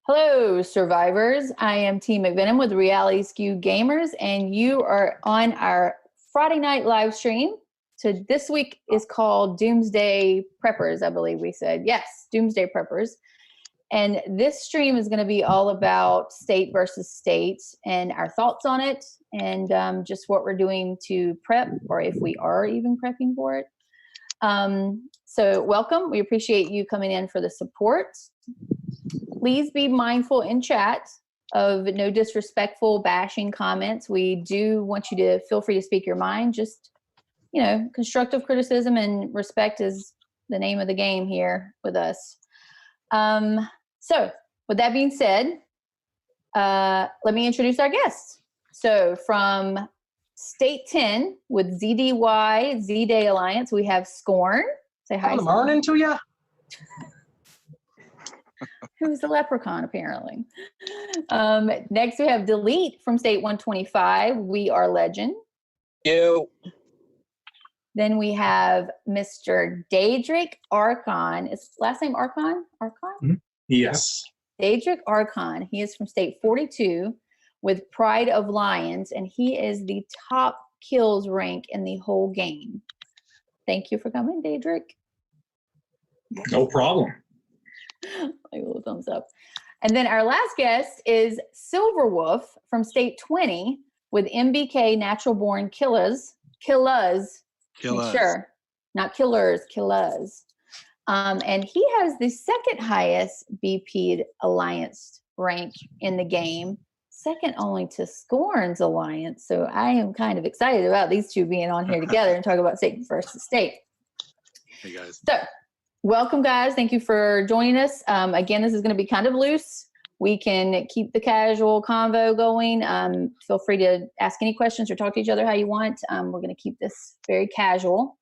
Hello, survivors. I am T McVenom with Reality Skew Gamers, and you are on our Friday night live stream. So this week is called Doomsday Preppers, I believe we said. Yes, Doomsday Preppers. And this stream is going to be all about state versus state and our thoughts on it and just what we're doing to prep, or if we are even prepping for it. So welcome. We appreciate you coming in for the support. Please be mindful in chat of no disrespectful bashing comments. We do want you to feel free to speak your mind. Just, you know, constructive criticism and respect is the name of the game here with us. So with that being said, let me introduce our guests. So from State 10 with ZDY, Z-Day Alliance, we have Scorn. Say hi. Good morning to you. Who's the leprechaun, apparently. Next, we have Delete from State 125. We Are Legend. You. Then we have Mr. Daedric Archon. Is last name Archon? Archon? Mm-hmm. Yes. Daedric Archon. He is from State 42 with Pride of Lions, and he is the top kills rank in the whole game. Thank you for coming, Daedric. No problem. Like a little thumbs up. And then our last guest is Silverwolf from State 20 with MBK Natural Born Killers. Sure. Not killers, killers. And he has the second highest BP Alliance rank in the game, second only to Scorn's Alliance. So I am kind of excited about these two being on here together and talk about state versus state. Hey guys. So welcome, guys. Thank you for joining us. Again, this is going to be kind of loose. We can keep the casual convo going. Feel free to ask any questions or talk to each other how you want. We're going to keep this very casual.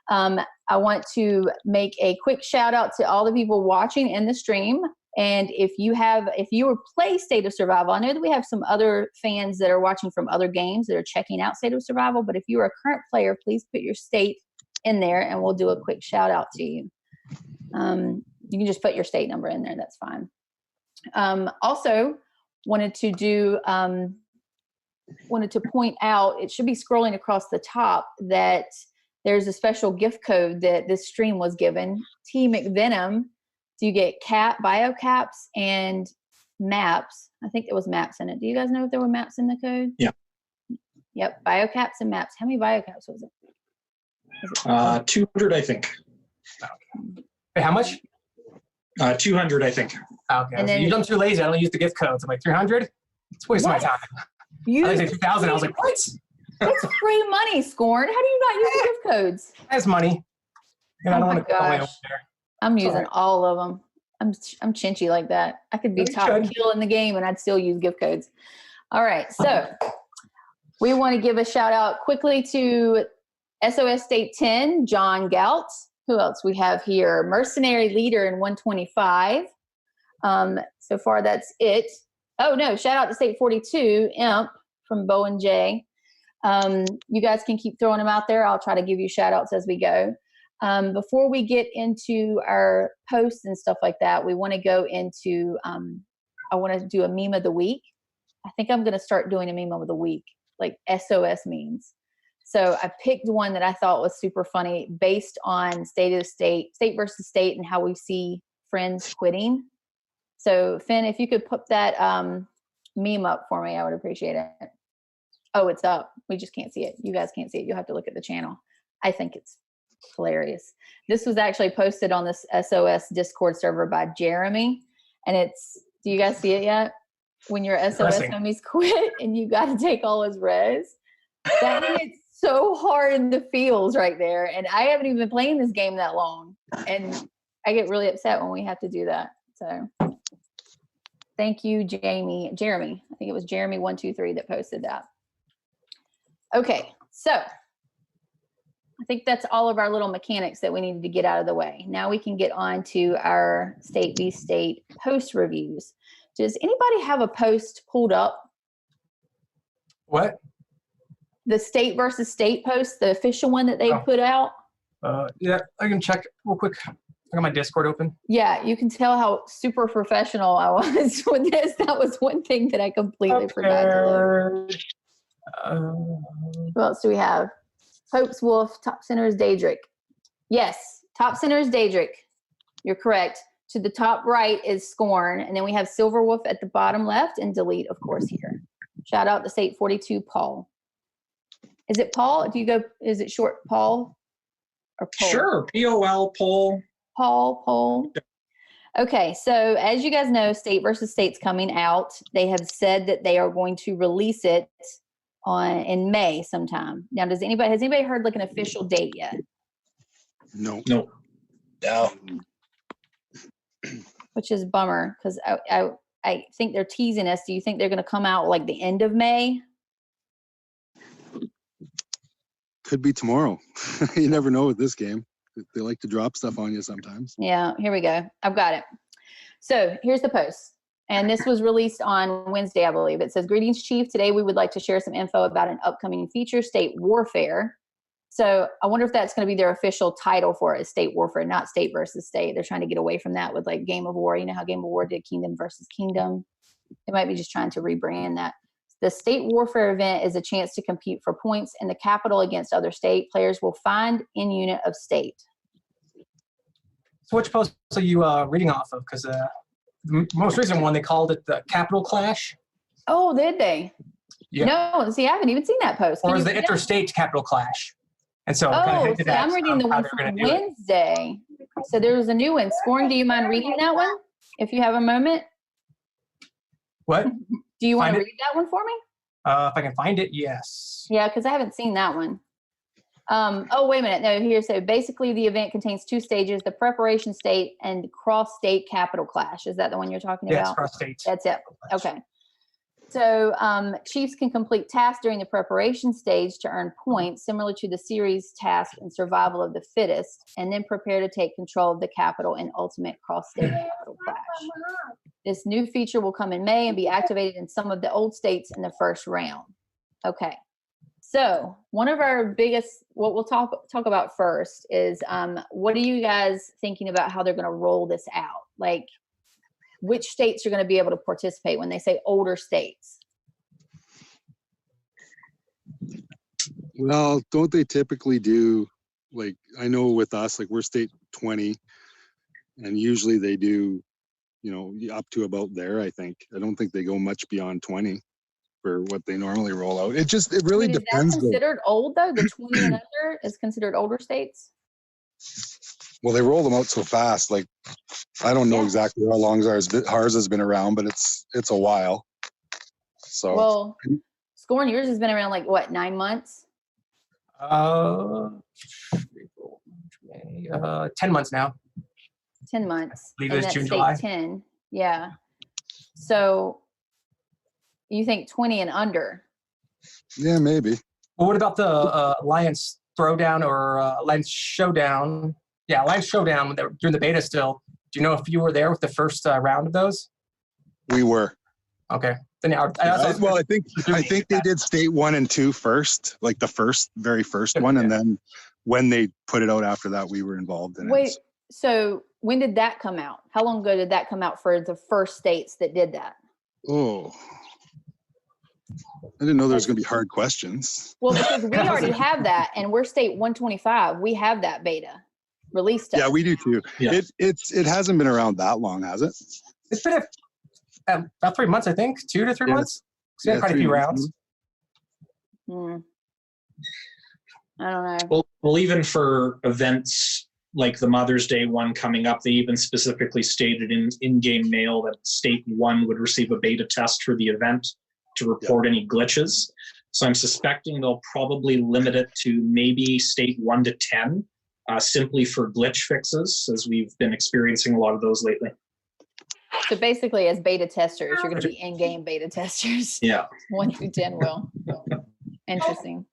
I want to make a quick shout out to all the people watching in the stream. And if you play State of Survival, I know that we have some other fans that are watching from other games that are checking out State of Survival. But if you are a current player, please put your state in there and we'll do a quick shout out to you. You can just put your state number in there. That's fine. Also wanted to point out, it should be scrolling across the top, that there's a special gift code that this stream was given. T McVenom, do you get bio caps and maps? I think there was maps in it. Do you guys know if there were maps in the code? Yeah. Yep, bio caps and maps. How many bio caps was it? 200, I think. Wait, how much? 200, I think. Okay. And then, I'm too lazy. I don't use the gift codes. I'm like 300. It's wasting my time. I think 2,000. I was like, what? That's free money, Scorn. How do you not use the gift codes? That's money. And I don't want to go way over there. I'm using all of them. I'm chinchy like that. I could be top kill in the game and I'd still use gift codes. All right. So we want to give a shout out quickly to SOS State 10, John Gout. Who else we have here? Mercenary Leader in 125. So far, that's it. Oh, no. Shout out to State 42, Imp from Bowen J. You guys can keep throwing them out there. I'll try to give you shout outs as we go. Before we get into our posts and stuff like that, we want to go into, I want to do a meme of the week. I think I'm going to start doing a meme of the week, like SOS memes. So I picked one that I thought was super funny based on state versus state and how we see friends quitting. So Finn, if you could put that meme up for me, I would appreciate it. Oh, it's up. We just can't see it. You guys can't see it. You'll have to look at the channel. I think it's hilarious. This was actually posted on this SOS Discord server by Jeremy. And do you guys see it yet? When your SOS homies quit and you got to take all his res. That hits so hard in the feels right there. And I haven't even been playing this game that long. And I get really upset when we have to do that. So thank you, Jeremy. I think it was Jeremy123 that posted that. Okay, so I think that's all of our little mechanics that we needed to get out of the way. Now we can get on to our state v state post reviews. Does anybody have a post pulled up? What? The state versus state post, the official one that they put out? Yeah, I can check real quick. I got my Discord open. Yeah, you can tell how super professional I was with this. That was one thing that I completely forgot to load. Who else do we have? Pope's Wolf, top center is Daedric. Yes, top center is Daedric. You're correct. To the top right is Scorn, and then we have Silver Wolf at the bottom left, and Delete, of course, here. Shout out to State 42, Paul. Is it Paul? Is it short Paul? Or Pole? Sure, POL, Pole. Paul. Okay, so as you guys know, State versus State's coming out. They have said that they are going to release it in May sometime. Now, has anybody heard like an official date yet? No. Which is a bummer because I think they're teasing us. Do you think they're going to come out like the end of May? Could be tomorrow. You never know with this game. They like to drop stuff on you sometimes. Yeah, here we go. I've got it. So here's the post. And this was released on Wednesday, I believe. It says, "Greetings, Chief. Today we would like to share some info about an upcoming feature, State Warfare." So I wonder if that's going to be their official title for it, State Warfare, not State versus State. They're trying to get away from that with like Game of War. You know how Game of War did Kingdom versus Kingdom? They might be just trying to rebrand that. The State Warfare event is a chance to compete for points in the capital against other state. Players will find in unit of state. So which post are you reading off of? Because the most recent one, they called it the Capital Clash. Oh, did they? Yeah. No, see, I haven't even seen that post. Or is the Interstate Capital Clash? And so I'm reading the one from Wednesday. So there was a new one. Scorn, do you mind reading that one if you have a moment? What? Do you want to read that one for me? If I can find it, yes. Yeah, because I haven't seen that one. Oh, wait a minute. No, here. So basically the event contains 2 stages, the preparation state and cross-state capital clash. Is that the one you're talking about? Yes, cross-state. That's it. Okay. So Chiefs can complete tasks during the preparation stage to earn points, similar to the series task and survival of the fittest, and then prepare to take control of the capital in ultimate cross-state capital clash. This new feature will come in May and be activated in some of the old states in the first round. Okay. So one of our biggest, what we'll talk about first is what are you guys thinking about how they're going to roll this out? Like, which states are going to be able to participate when they say older states? Well, don't they typically do, like, I know with us, like we're state 20, and usually they do, you know, up to about there, I think. I don't think they go much beyond 20 for what they normally roll out. It really depends. Is that considered old though? The 20 and under is considered older states? Well, they roll them out so fast. Like, I don't know exactly how long ours has been around, but it's a while. So, well, Scorn, yours has been around like what, 9 months? 10 months now. 10 months. I believe it's June, July. 10. Yeah. So you think 20 and under? Yeah, maybe. Well, what about the Alliance Throwdown or Alliance Showdown? Yeah, Alliance Showdown during the beta still. Do you know if you were there with the first round of those? We were. Okay. Then I think they did state 1 and 2 first, like the very first one, and then when they put it out after that, we were involved in it. Wait, so when did that come out? How long ago did that come out for the first states that did that? Oh, I didn't know there was going to be hard questions. Well, because we already have that, and we're state 125. We have that beta released. Yeah, we do too. Yeah. It hasn't been around that long, has it? It's been about 3 months, I think. 2 to 3 months. It's quite a few rounds. I don't know. Well, even for events like the Mother's Day one coming up, they even specifically stated in-game mail that State 1 would receive a beta test for the event to report any glitches. So I'm suspecting they'll probably limit it to maybe State 1 to 10, simply for glitch fixes, as we've been experiencing a lot of those lately. So basically, as beta testers, you're going to be in-game beta testers. Yeah. 1 through 10 will. Interesting.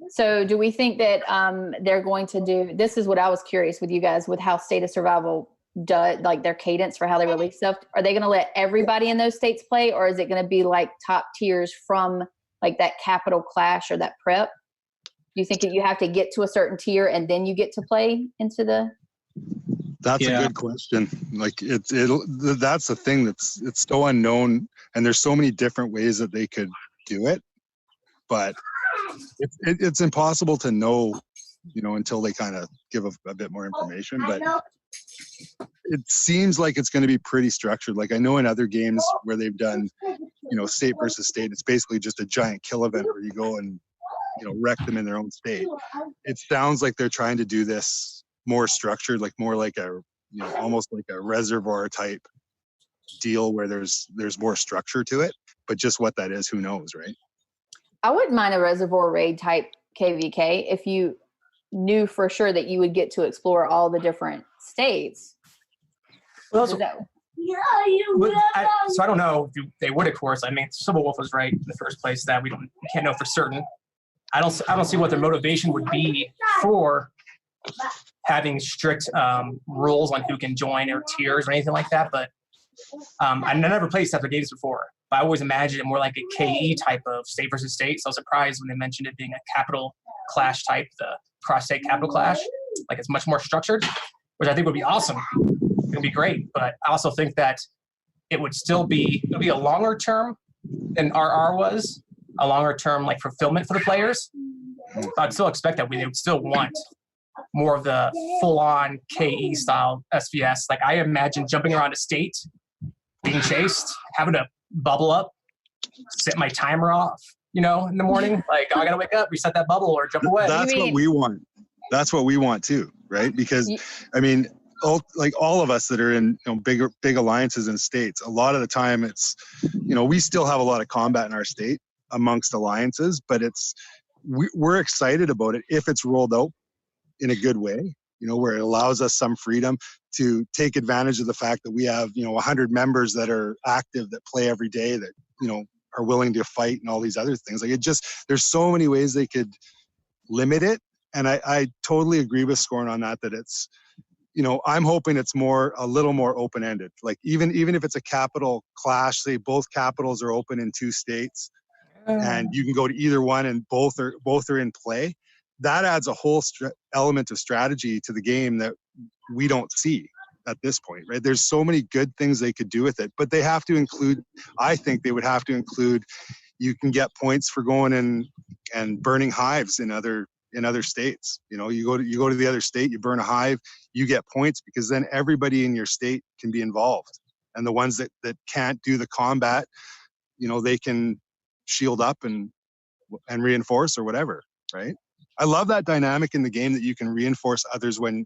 So do we think that they're going to do, this is what I was curious with you guys, with how State of Survival does, like their cadence for how they release stuff. Are they going to let everybody in those states play, or is it going to be like top tiers from like that Capital Clash or that prep? you think that you have to get to a certain tier and then you get to play into the? That's a good question. Like that's the thing it's so unknown, and there's so many different ways that they could do it, but it's impossible to know, until they kind of give a bit more information. But it seems like it's going to be pretty structured. Like I know in other games where they've done, state versus state, it's basically just a giant kill event where you go and, wreck them in their own state. It sounds like they're trying to do this more structured, like more like a, almost like a reservoir type deal where there's more structure to it. But just what that is, who knows, right? I wouldn't mind a reservoir raid type KVK if you knew for sure that you would get to explore all the different states. Well, so I don't know if they would, of course. I mean, Civil Wolf was right in the first place that we can't know for certain. I don't see what their motivation would be for having strict rules on who can join or tiers or anything like that. But I never played Scepter games before, but I always imagined it more like a KE type of state versus state. So I was surprised when they mentioned it being a capital clash type, the cross-state capital clash. Like it's much more structured, which I think would be awesome. It would be great. But I also think that it'll be a longer term than RR was, a longer term like fulfillment for the players. I'd still expect that they would still want more of the full-on KE style SVS. Like I imagine jumping around a state, being chased, having to bubble up, set my timer off, in the morning. Like I gotta wake up, reset that bubble, or jump away. That's what we want. That's what we want too, right? Because I mean, all of us that are in big alliances in states, a lot of the time it's, we still have a lot of combat in our state amongst alliances, but we're excited about it if it's rolled out in a good way, where it allows us some freedom to take advantage of the fact that we have, 100 members that are active, that play every day, that, are willing to fight and all these other things. Like there's so many ways they could limit it. And I totally agree with Scorn on that it's, I'm hoping it's a little more open-ended. Like even if it's a capital clash, say both capitals are open in 2 states and you can go to either one and both are in play. That adds a whole element of strategy to the game that we don't see at this point, right? There's so many good things they could do with it, but they have to include, I think they would have to include, you can get points for going and burning hives in other states. You go to the other state, you burn a hive, you get points because then everybody in your state can be involved. And the ones that can't do the combat, they can shield up and reinforce or whatever, right? I love that dynamic in the game that you can reinforce others when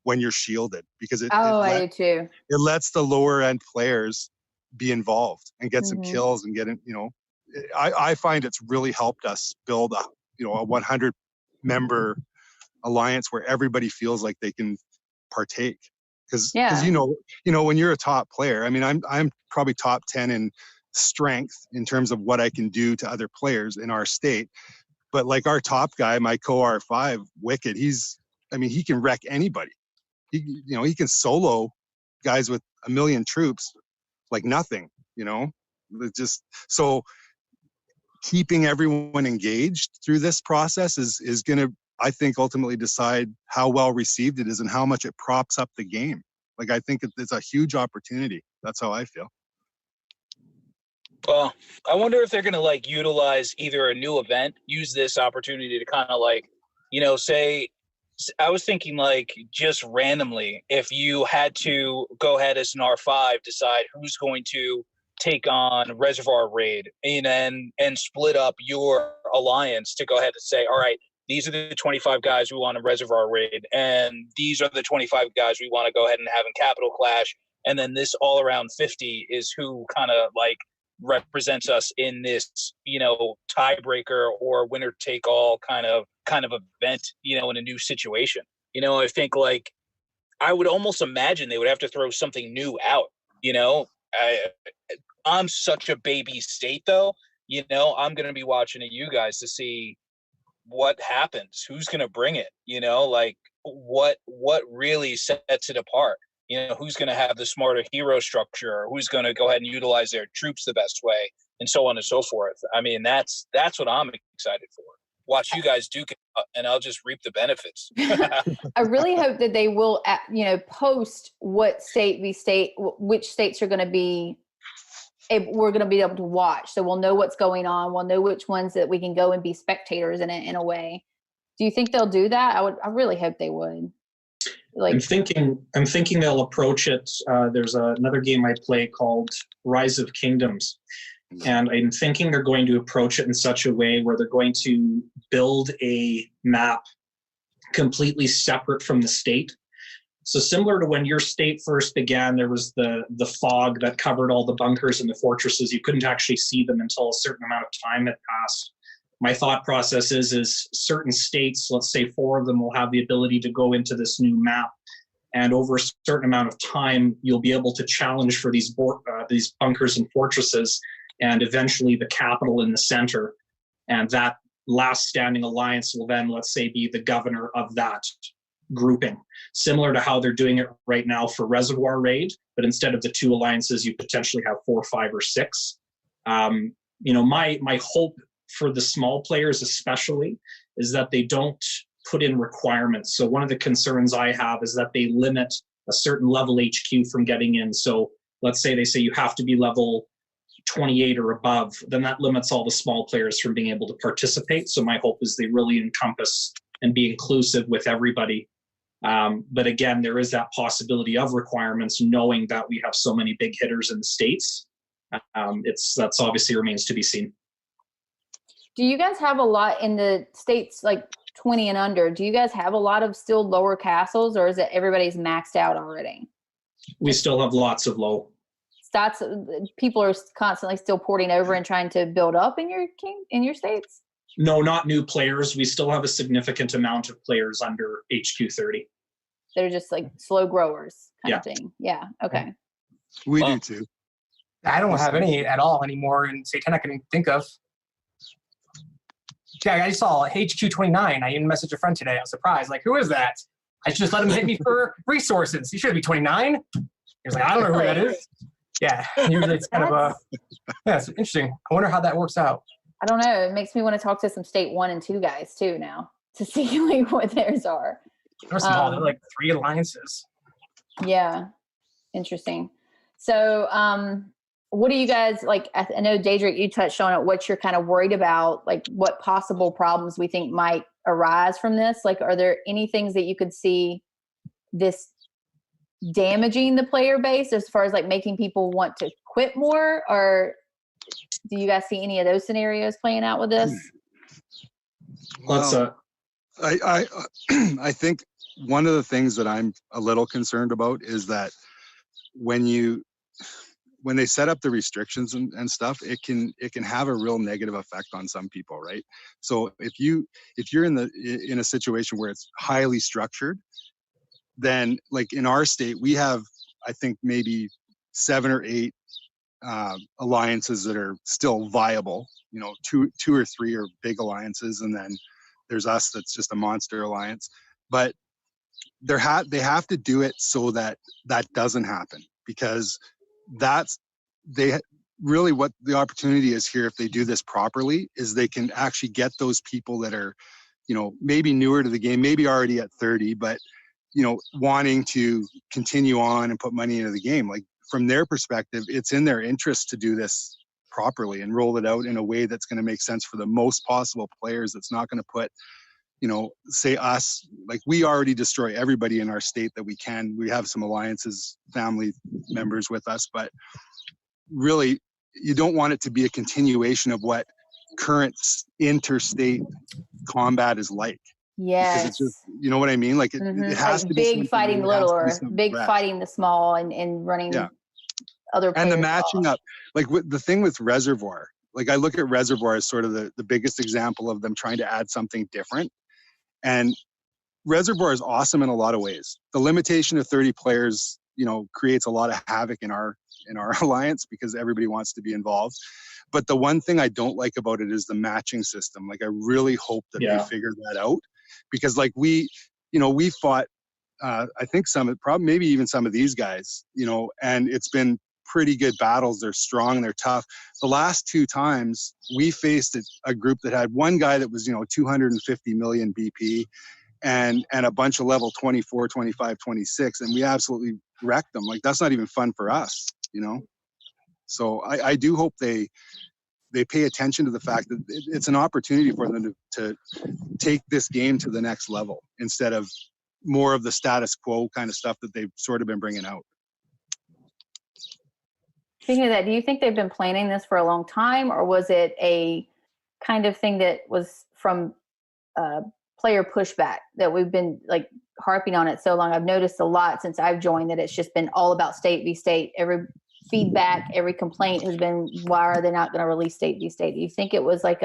you're shielded, because I do too. It lets the lower end players be involved and get some kills and get in. I find it's really helped us build a 100 member alliance where everybody feels like they can partake. Because when you're a top player, I mean, I'm probably top 10 in strength in terms of what I can do to other players in our state. But like our top guy, my co-R5, Wicked, he can wreck anybody. He can solo guys with 1 million troops like nothing, just so keeping everyone engaged through this process is going to, I think, ultimately decide how well received it is and how much it props up the game. Like, I think it's a huge opportunity. That's how I feel. Well, I wonder if they're going to utilize either a new event, use this opportunity to kind of say, I was thinking just randomly, if you had to go ahead as an R5, decide who's going to take on Reservoir Raid and split up your alliance to go ahead and say, all right, these are the 25 guys we want in Reservoir Raid, and these are the 25 guys we want to go ahead and have in Capital Clash, and then this all around 50 is who kind of represents us in this, tiebreaker or winner take all kind of event, in a new situation. I think I would almost imagine they would have to throw something new out. I'm such a baby state though, I'm going to be watching you guys to see what happens, who's going to bring it, what really sets it apart. Who's going to have the smarter hero structure, who's going to go ahead and utilize their troops the best way, and so on and so forth. I mean, that's what I'm excited for. watch you guys duke it out, and I'll just reap the benefits. I really hope that they will, post what which states are going to be, we're going to be able to watch. So we'll know what's going on. We'll know which ones that we can go and be spectators in it in a way. Do you think they'll do that? I really hope they would. I'm thinking they'll approach it. There's another game I play called Rise of Kingdoms. And I'm thinking they're going to approach it in such a way where they're going to build a map completely separate from the state. So similar to when your state first began, there was the fog that covered all the bunkers and the fortresses. You couldn't actually see them until a certain amount of time had passed. My thought process is certain states, let's say 4 of them, will have the ability to go into this new map. And over a certain amount of time, you'll be able to challenge for these bunkers and fortresses, and eventually the capital in the center. And that last standing alliance will then, let's say, be the governor of that grouping. Similar to how they're doing it right now for Reservoir Raid, but instead of the 2 alliances, you potentially have 4, 5, or 6. My hope for the small players especially is that they don't put in requirements. So one of the concerns I have is that they limit a certain level HQ from getting in. So let's say they say you have to be level 28 or above, then that limits all the small players from being able to participate. So my hope is they really encompass and be inclusive with everybody. But again, there is that possibility of requirements, knowing that we have so many big hitters in the States. That's obviously remains to be seen. Do you guys have a lot in the States, like 20 and under? Do you guys have a lot of still lower castles, or is it everybody's maxed out already? We still have lots of low. Stats, people are constantly still porting over and trying to build up in your states? No, not new players. We still have a significant amount of players under HQ 30. They're just like slow growers kind of thing. Yeah. Okay. We do too. I don't have any at all anymore in state 10 I can think of. Yeah, I saw HQ 29. I even messaged a friend today. I was surprised. Like, who is that? I should just let him hit me for resources. He should be 29. He was like, I don't know who that is. Yeah, usually it's kind of it's interesting. I wonder how that works out. I don't know. It makes me want to talk to some state 1 and 2 guys too now to see like what theirs are. They're small. They're like 3 alliances. Yeah, interesting. So, what do you guys like? I know Daedric, you touched on it. What you're kind of worried about, like what possible problems we think might arise from this? Like, are there any things that you could see this damaging the player base as far as like making people want to quit more, or do you guys see any of those scenarios playing out with this? Well, I think one of the things that I'm a little concerned about is that when they set up the restrictions and stuff, it can have a real negative effect on some people, right? So if you're in a situation where it's highly structured, then like in our state, we have, I think, maybe 7 or 8 alliances that are still viable. 2 or 3 are big alliances, and then there's us that's just a monster alliance. But they have to do it so that doesn't happen, because really what the opportunity is here, if they do this properly, is they can actually get those people that are, maybe newer to the game, maybe already at 30, but wanting to continue on and put money into the game. Like from their perspective, it's in their interest to do this properly and roll it out in a way that's going to make sense for the most possible players. That's not going to put, say us, like we already destroy everybody in our state that we can. We have some alliances, family members with us, but really you don't want it to be a continuation of what current interstate combat is like. Yes. It's just, you know what I mean? Like it has like to be big fighting little, or big threat. fighting the small, and running other players. And the matching up, like the thing with Reservoir, like I look at Reservoir as sort of the biggest example of them trying to add something different. And Reservoir is awesome in a lot of ways. The limitation of 30 players, creates a lot of havoc in our alliance because everybody wants to be involved. But the one thing I don't like about it is the matching system. Like I really hope that they figure that out, because like we fought, I think maybe even some of these guys, and it's been pretty good battles. They're strong, they're tough. The last 2 times we faced a group that had one guy that was, 250 million BP and a bunch of level 24, 25, 26, and we absolutely wrecked them. Like, that's not even fun for us, So I do hope they pay attention to the fact that it's an opportunity for them to take this game to the next level instead of more of the status quo kind of stuff that they've sort of been bringing out. Speaking of that, do you think they've been planning this for a long time, or was it a kind of thing that was from player pushback that we've been like harping on it so long? I've noticed a lot since I've joined that it's just been all about state v state. Every feedback, every complaint has been, why are they not going to release state v state? Do you think it was like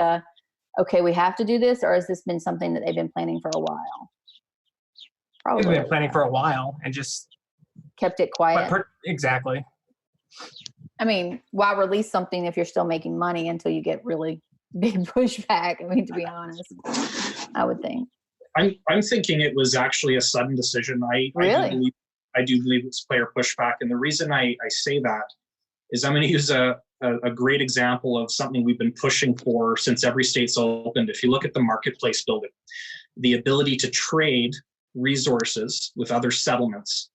okay, we have to do this, or has this been something that they've been planning for a while? Probably. They've been planning for a while and just kept it quiet. Exactly. I mean, why release something if you're still making money until you get really big pushback? I mean, to be honest, I would think. I'm thinking it was actually a sudden decision. Really? I do believe it's player pushback. And the reason I say that is I'm going to use a great example of something we've been pushing for since every state's opened. If you look at the marketplace building, the ability to trade resources with other settlements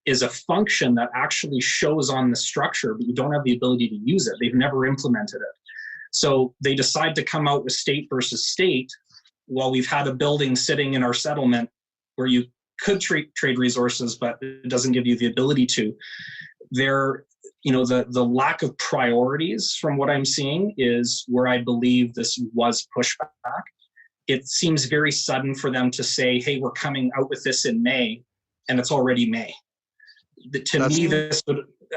is a function that actually shows on the structure, but you don't have the ability to use it. They've never implemented it. So they decide to come out with state versus state while we've had a building sitting in our settlement where you could trade resources, but it doesn't give you the ability to. The lack of priorities from what I'm seeing is where I believe this was pushback. It seems very sudden for them to say, hey, we're coming out with this in May, and it's already May.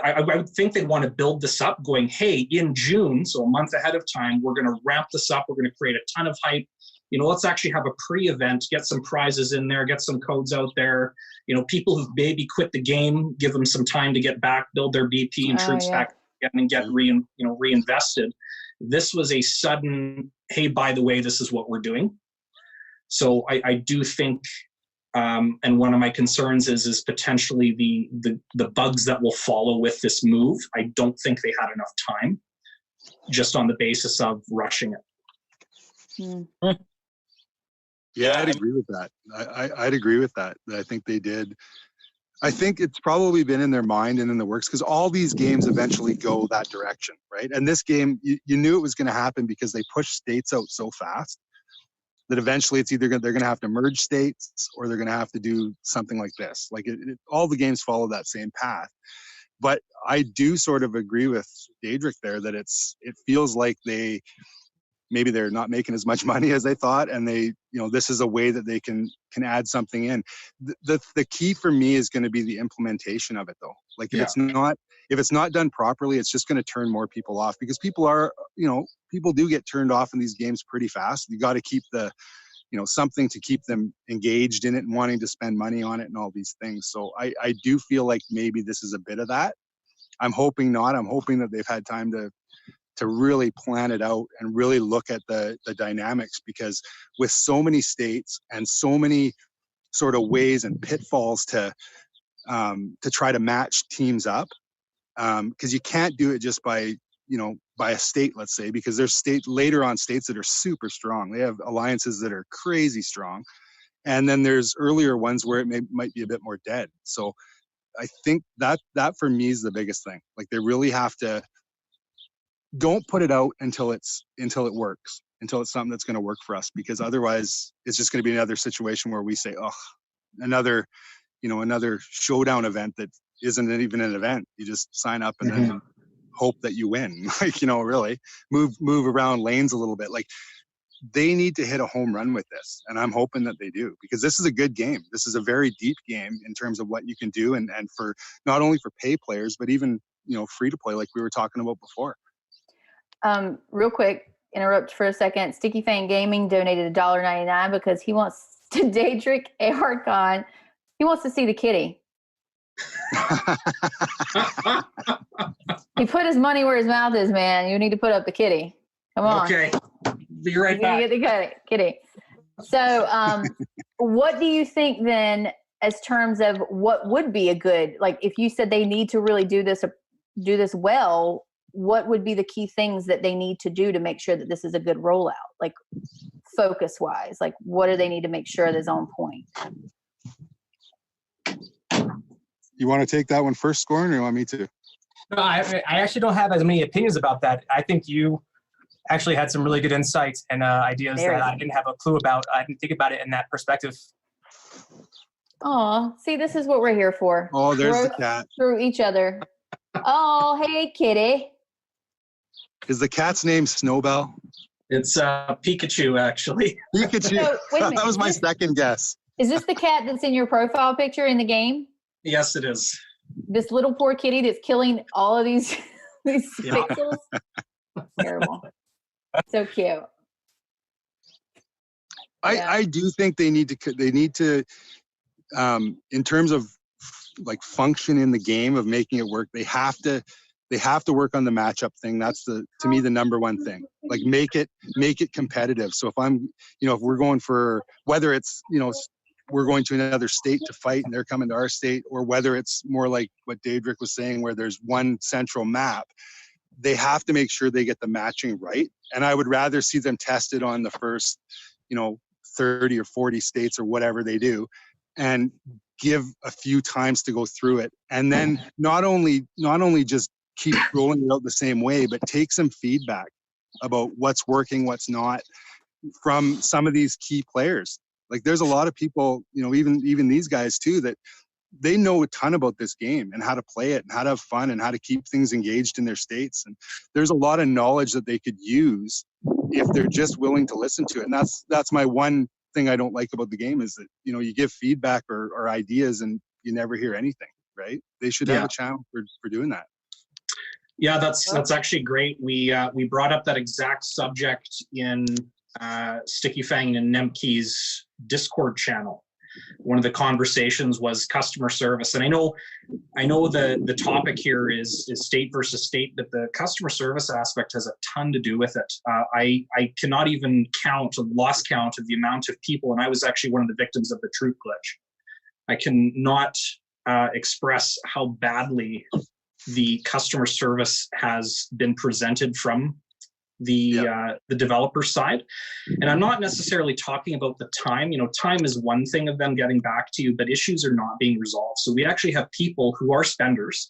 I would think they'd want to build this up going, hey, in June, so a month ahead of time, we're going to ramp this up. We're going to create a ton of hype. Let's actually have a pre-event, get some prizes in there, get some codes out there. People who've maybe quit the game, give them some time to get back, build their BP and troops back again and get reinvested. This was a sudden, hey, by the way, this is what we're doing. So I do think, and one of my concerns is potentially the bugs that will follow with this move. I don't think they had enough time just on the basis of rushing it. Yeah, I'd agree with that. I'd agree with that. I think they did. I think it's probably been in their mind and in the works because all these games eventually go that direction, right? And this game, you knew it was going to happen because they pushed states out so fast that eventually it's either they're going to have to merge states or they're going to have to do something like this. Like all the games follow that same path. But I do sort of agree with Daedric there that it feels like maybe they're not making as much money as they thought, and this is a way that they can add something in. The key for me is going to be the implementation of it, though. Like if it's not done properly, it's just going to turn more people off because people do get turned off in these games pretty fast. You got to keep something to keep them engaged in it and wanting to spend money on it and all these things. So I do feel like maybe this is a bit of that. I'm hoping not. I'm hoping that they've had time to really plan it out and really look at the dynamics, because with so many states and so many sort of ways and pitfalls to try to match teams up, because you can't do it just by a state, let's say, because there's states that are super strong. They have alliances that are crazy strong, and then there's earlier ones where it might be a bit more dead. So I think that for me is the biggest thing. Like they really have to. Don't put it out until it works, until it's something that's going to work for us, because otherwise it's just going to be another situation where we say, oh, another showdown event that isn't even an event. You just sign up and then hope that you win. Really move around lanes a little bit. Like they need to hit a home run with this, and I'm hoping that they do, because this is a good game. This is a very deep game in terms of what you can do, and for not only for pay players, but even free to play, like we were talking about before. Real quick, interrupt for a second. Sticky Fang Gaming donated $1.99 because he wants to Daedric Aharcon. He wants to see the kitty. He put his money where his mouth is, man. You need to put up the kitty. Come on. Okay. Be right back. Get the kitty. So, what do you think then, as terms of what would be a good, like if you said they need to really do this do this well, what would be the key things that they need to do to make sure that this is a good rollout? Like focus wise, like what do they need to make sure that's on point? You want to take that one first, Scorin, or you want me to? No, I actually don't have as many opinions about that. I think you actually had some really good insights and ideas that I didn't have a clue about. I didn't think about it in that perspective. Oh, see, this is what we're here for. Oh, there's the cat. Through each other. Oh, hey, kitty. Is the cat's name Snowbell? It's Pikachu, actually. Pikachu. So, wait a minute, that was my second guess. Is this the cat that's in your profile picture in the game? Yes, it is. This little poor kitty that's killing all of these pixels? Terrible. So cute. I do think they need to in terms of like function in the game of making it work, they have to work on the matchup thing. That's to me the number one thing. Like make it competitive. So if we're going for, whether it's we're going to another state to fight and they're coming to our state, or whether it's more like what Daedric was saying where there's one central map, they have to make sure they get the matching right. And I would rather see them tested on the first 30 or 40 states or whatever they do, and give a few times to go through it. And then not only just keep rolling it out the same way, but take some feedback about what's working, what's not, from some of these key players. Like there's a lot of people, even these guys too, that they know a ton about this game and how to play it and how to have fun and how to keep things engaged in their states. And there's a lot of knowledge that they could use if they're just willing to listen to it. And that's my one thing I don't like about the game, is that, you give feedback or ideas and you never hear anything, right? They should have a channel for doing that. Yeah, that's actually great. We brought up that exact subject in Sticky Fang and Nemke's Discord channel. One of the conversations was customer service, and I know the topic here is state versus state, but the customer service aspect has a ton to do with it. I cannot even lost count of the amount of people, and I was actually one of the victims of the troop glitch. I cannot express how badly the customer service has been presented from the developer side. And I'm not necessarily talking about the time. Time is one thing of them getting back to you, but issues are not being resolved. So we actually have people who are spenders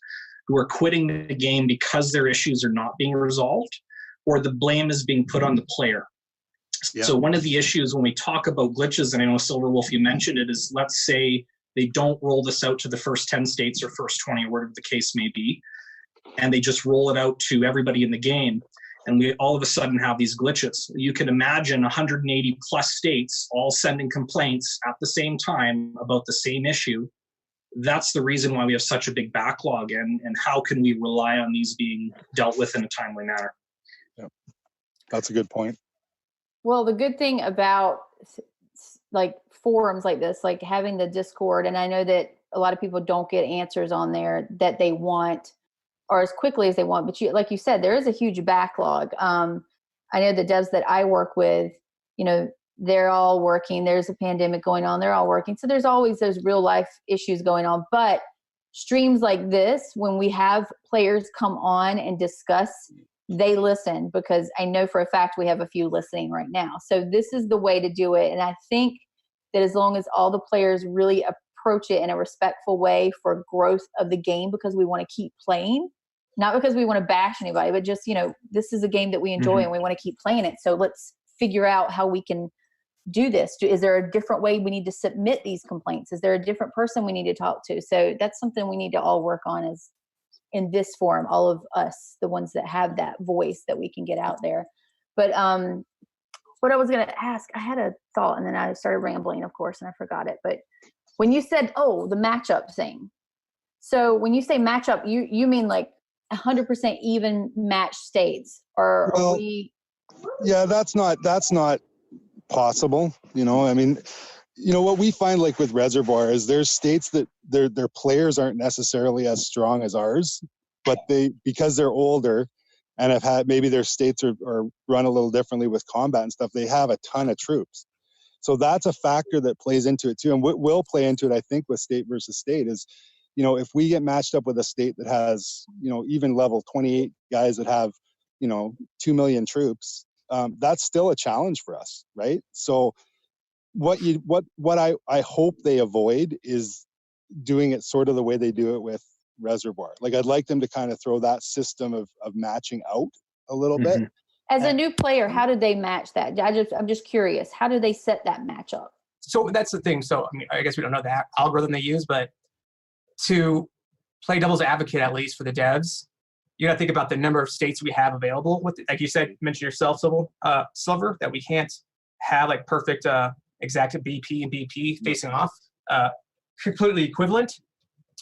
who are quitting the game because their issues are not being resolved, or the blame is being put on the player. Yeah. So one of the issues when we talk about glitches, and I know Silverwolf, you mentioned it, is let's say they don't roll this out to the first 10 states or first 20 or whatever the case may be, and they just roll it out to everybody in the game. And we all of a sudden have these glitches. You can imagine 180 plus states all sending complaints at the same time about the same issue. That's the reason why we have such a big backlog, and how can we rely on these being dealt with in a timely manner? Yeah, that's a good point. Well, the good thing about like forums like this, like having the Discord, and I know that a lot of people don't get answers on there that they want, or as quickly as they want. But like you said, there is a huge backlog. I know the devs that I work with, they're all working. There's a pandemic going on. They're all working. So there's always those real life issues going on. But streams like this, when we have players come on and discuss, they listen, because I know for a fact we have a few listening right now. So this is the way to do it. And I think that as long as all the players really approach it in a respectful way for growth of the game, because we want to keep playing, not because we want to bash anybody, but just, this is a game that we enjoy and we want to keep playing it. So let's figure out how we can do this. Is there a different way we need to submit these complaints? Is there a different person we need to talk to? So that's something we need to all work on, is in this forum, all of us, the ones that have that voice that we can get out there. But what I was going to ask, I had a thought and then I started rambling, of course, and I forgot it. But when you said, the matchup thing. So when you say matchup, you mean like 100% even match states, or are we? Yeah, that's not possible. What we find, like with Reservoir, is there's states that their players aren't necessarily as strong as ours, but because they're older and have had, maybe their states are run a little differently with combat and stuff, they have a ton of troops. So that's a factor that plays into it too. And what will play into it, I think, with state versus state is, you know, if we get matched up with a state that has, you know, even level 28 guys that have, you know, 2 million troops, that's still a challenge for us, right? So what I hope they avoid is doing it sort of the way they do it with Reservoir. Like, I'd like them to kind of throw that system of matching out a little bit. As a new player, how did they match that? I'm just curious. How do they set that match up? So that's the thing. So, I mean, I guess we don't know the algorithm they use, but to play devil's advocate, at least for the devs, you got to think about the number of states we have available. With, like you said, mention yourself, Silver, that we can't have like perfect exact BP and BP facing off, completely equivalent.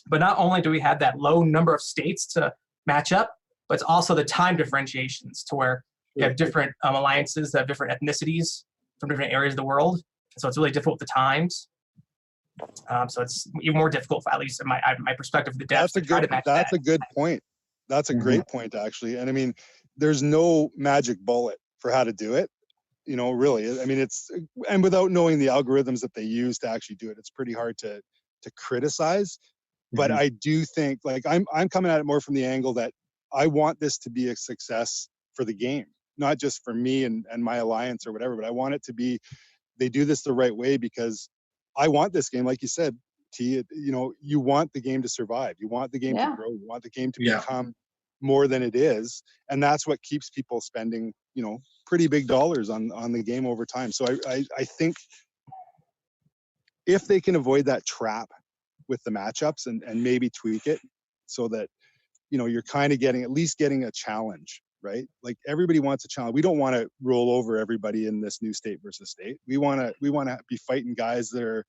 But not only do we have that low number of states to match up, but it's also the time differentiations to where you have different alliances that have different ethnicities from different areas of the world. So it's really difficult with the times. So it's even more difficult, at least in my perspective, for the devs to try to match that. That's a good point. That's a great point, actually. And I mean, there's no magic bullet for how to do it. You know, really. I mean, and without knowing the algorithms that they use to actually do it, it's pretty hard to criticize. But I do think, like, I'm coming at it more from the angle that I want this to be a success for the game, not just for me and my alliance or whatever, but I want it to be, they do this the right way, because I want this game, like you said, T, you know, you want the game to survive. You want the game to grow. You want the game to become more than it is. And that's what keeps people spending, you know, pretty big dollars on the game over time. So I think if they can avoid that trap with the matchups and maybe tweak it so that, you know, you're kind of at least getting a challenge, right? Like, everybody wants a challenge. We don't want to roll over everybody in this new state versus state. We want to be fighting guys that are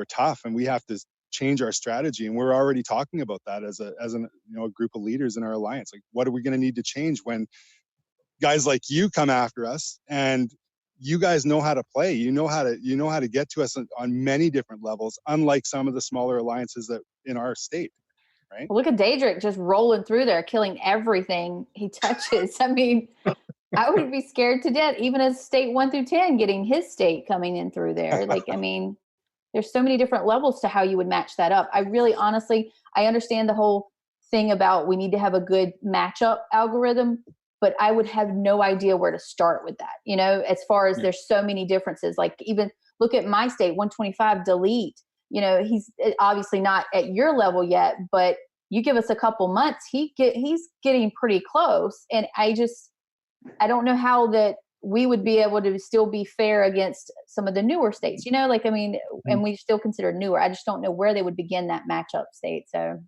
tough, and we have to change our strategy. And we're already talking about that as a group of leaders in our alliance. Like, what are we going to need to change when guys like you come after us, and you guys know how to play. You know how to get to us on many different levels, unlike some of the smaller alliances that in our state, right? Well, look at Daedric just rolling through there, killing everything he touches. I mean, I would be scared to death, even as state 1 through 10, getting his state coming in through there. Like, I mean, there's so many different levels to how you would match that up. I really, honestly, I understand the whole thing about we need to have a good matchup algorithm, but I would have no idea where to start with that. You know, as far as there's so many differences, like even look at my state, 125 delete, you know, he's obviously not at your level yet, but you give us a couple months, he's getting pretty close. And I don't know how that we would be able to still be fair against some of the newer states, you know, like, I mean, and we still consider newer. I just don't know where they would begin that matchup state. So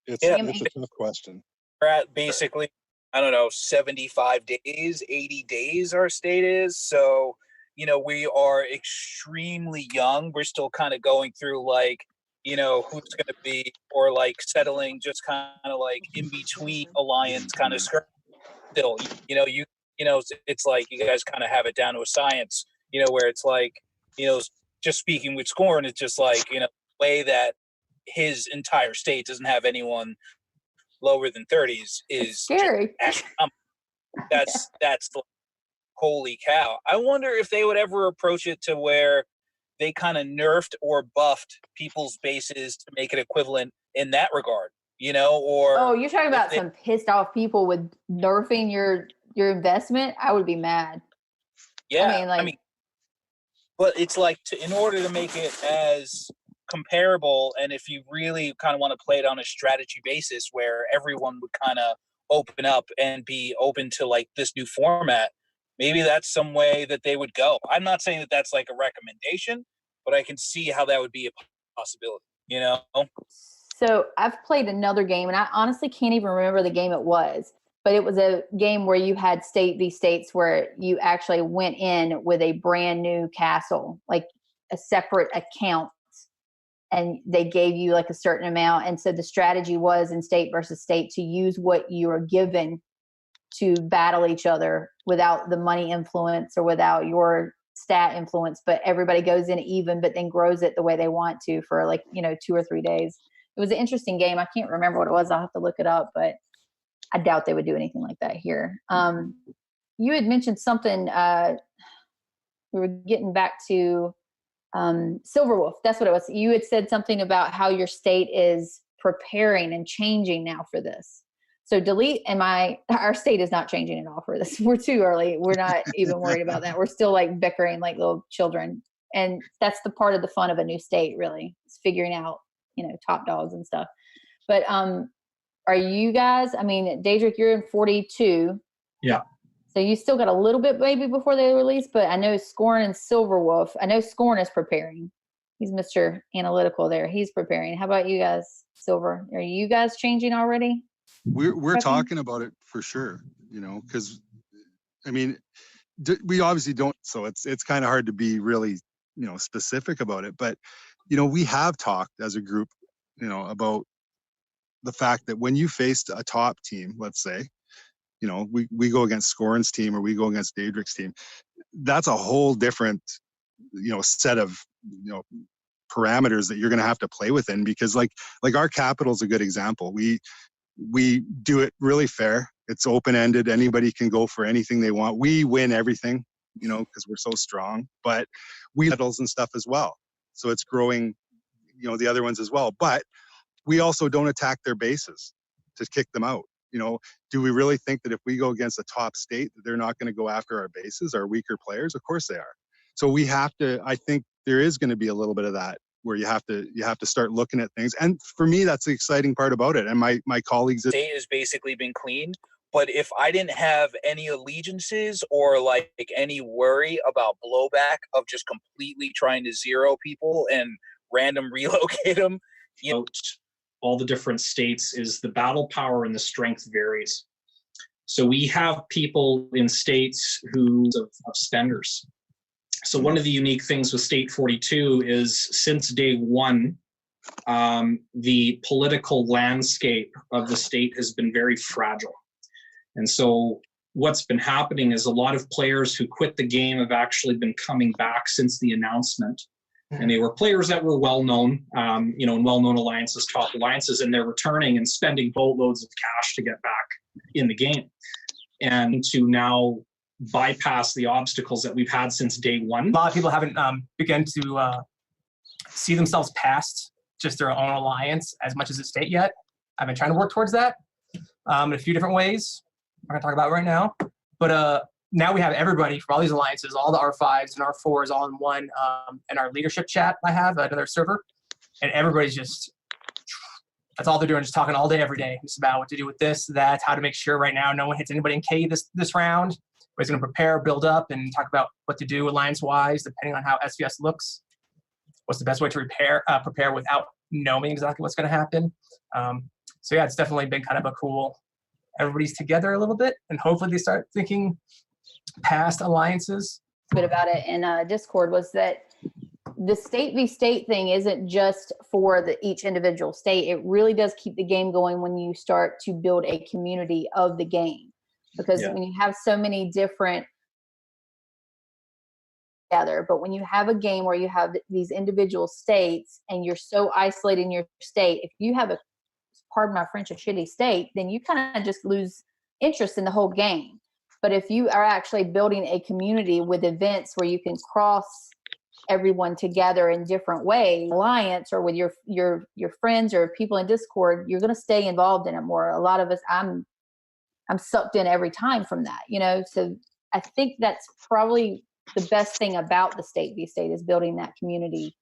it's a tough question. We're at basically, I don't know, 75 days, 80 days our state is. So, you know, we are extremely young. We're still kind of going through, like, you know, who's going to be, or like settling just kind of like in between alliance kind of still, it's like you guys kind of have it down to a science, you know, where it's like, you know, just speaking with Scorn, it's just like, you know, the way that his entire state doesn't have anyone lower than 30s is scary. That's like, holy cow. I wonder if they would ever approach it to where they kind of nerfed or buffed people's bases to make it equivalent in that regard, you know, or you're talking about some pissed off people with nerfing your investment. I would be mad. Yeah, I mean, but it's like in order to make it as comparable, and if you really kind of want to play it on a strategy basis where everyone would kind of open up and be open to like this new format, maybe that's some way that they would go. I'm not saying that that's like a recommendation, but I can see how that would be a possibility, you know? So I've played another game, and I honestly can't even remember the game it was, but it was a game where you had these states where you actually went in with a brand new castle, like a separate account, and they gave you like a certain amount. And so the strategy was in state versus state to use what you were given to battle each other without the money influence or without your stat influence, but everybody goes in even, but then grows it the way they want to for like, you know, 2 or 3 days. It was an interesting game. I can't remember what it was. I'll have to look it up, but I doubt they would do anything like that here. You had mentioned something, we were getting back to Silverwolf. That's what it was. You had said something about how your state is preparing and changing now for this. So delete and our state is not changing at all for this. We're too early. We're not even worried about that. We're still like bickering like little children. And that's the part of the fun of a new state, really. It's figuring out, top dogs and stuff. But are you guys, I mean, Daedric, you're in 42. Yeah. So you still got a little bit maybe before they release, but I know Scorn and Silverwolf, I know Scorn is preparing. He's Mr. Analytical there. He's preparing. How about you guys, Silver? Are you guys changing already? We're talking about it for sure, because I mean, we obviously don't, so it's kind of hard to be really, specific about it. But, we have talked as a group, about the fact that when you faced a top team, let's say, we go against Scorn's team or we go against Daedric's team, that's a whole different, set of, parameters that you're going to have to play within, because like our capital is a good example. We do it really fair. It's open-ended. Anybody can go for anything they want. We win everything, because we're so strong, but we medals and stuff as well. So it's growing, the other ones as well. But we also don't attack their bases to kick them out. Do we really think that if we go against a top state, that they're not going to go after our bases, our weaker players? Of course they are. So we have to, I think there is going to be a little bit of that, where you have to start looking at things. And for me, that's the exciting part about it. And my colleagues, state has basically been cleaned. But if I didn't have any allegiances or like any worry about blowback of just completely trying to zero people and random relocate them, all the different states, is the battle power and the strength varies. So we have people in states who of spenders. So one of the unique things with State 42 is since day one, the political landscape of the state has been very fragile. And so what's been happening is a lot of players who quit the game have actually been coming back since the announcement. And they were players that were well-known, in well-known alliances, top alliances, and they're returning and spending boatloads of cash to get back in the game. And to now bypass the obstacles that we've had since day one. A lot of people haven't begun to see themselves past just their own alliance as much as the state yet. I've been trying to work towards that in a few different ways. I'm going to talk about right now. But now we have everybody from all these alliances, all the R5s and R4s all in one, in our leadership chat I have, another server. And everybody's just, that's all they're doing, just talking all day, every day. It's about what to do with this, that, how to make sure right now no one hits anybody in K this round. Everybody's going to prepare, build up, and talk about what to do alliance-wise, depending on how SVS looks. What's the best way to prepare without knowing exactly what's going to happen. So yeah, it's definitely been kind of a cool, everybody's together a little bit, and hopefully they start thinking past alliances. A bit about it in Discord was that the state v state thing isn't just for each individual state. It really does keep the game going when you start to build a community of the game, because when you have so many different together, but when you have a game where you have these individual states and you're so isolated in your state, if you have pardon my French, a shitty state, then you kind of just lose interest in the whole game. But if you are actually building a community with events where you can cross everyone together in different ways, alliance or with your friends or people in Discord, you're going to stay involved in it more. A lot of us, I'm sucked in every time from that, So I think that's probably the best thing about the state v state is building that community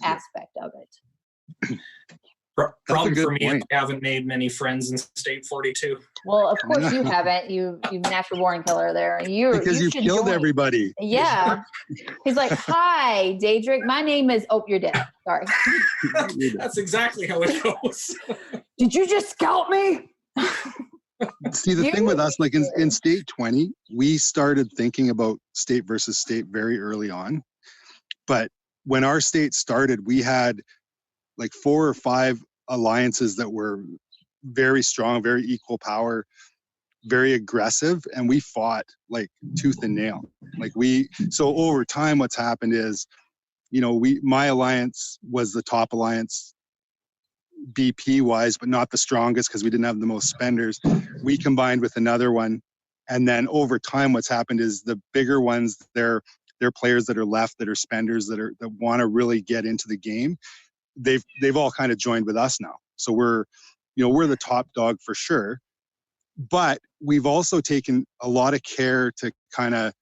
aspect of it. Problem for me is I haven't made many friends in State 42. Well, of course you haven't. You've natural born killer there. Because you killed everybody. Yeah. He's like, hi, Daedric. My name is, you're dead. Sorry. That's exactly how it goes. Did you just scout me? See, the thing with us, like in State 20, we started thinking about state versus state very early on. But when our state started, we had like 4 or 5 alliances that were very strong, very equal power, very aggressive, and we fought like tooth and nail. So over time, what's happened is, my alliance was the top alliance BP wise, but not the strongest because we didn't have the most spenders. We combined with another one, and then over time, what's happened is the bigger ones, they're players that are left, that are spenders, that want to really get into the game. They've all kind of joined with us now. So we're the top dog for sure. But we've also taken a lot of care to kind of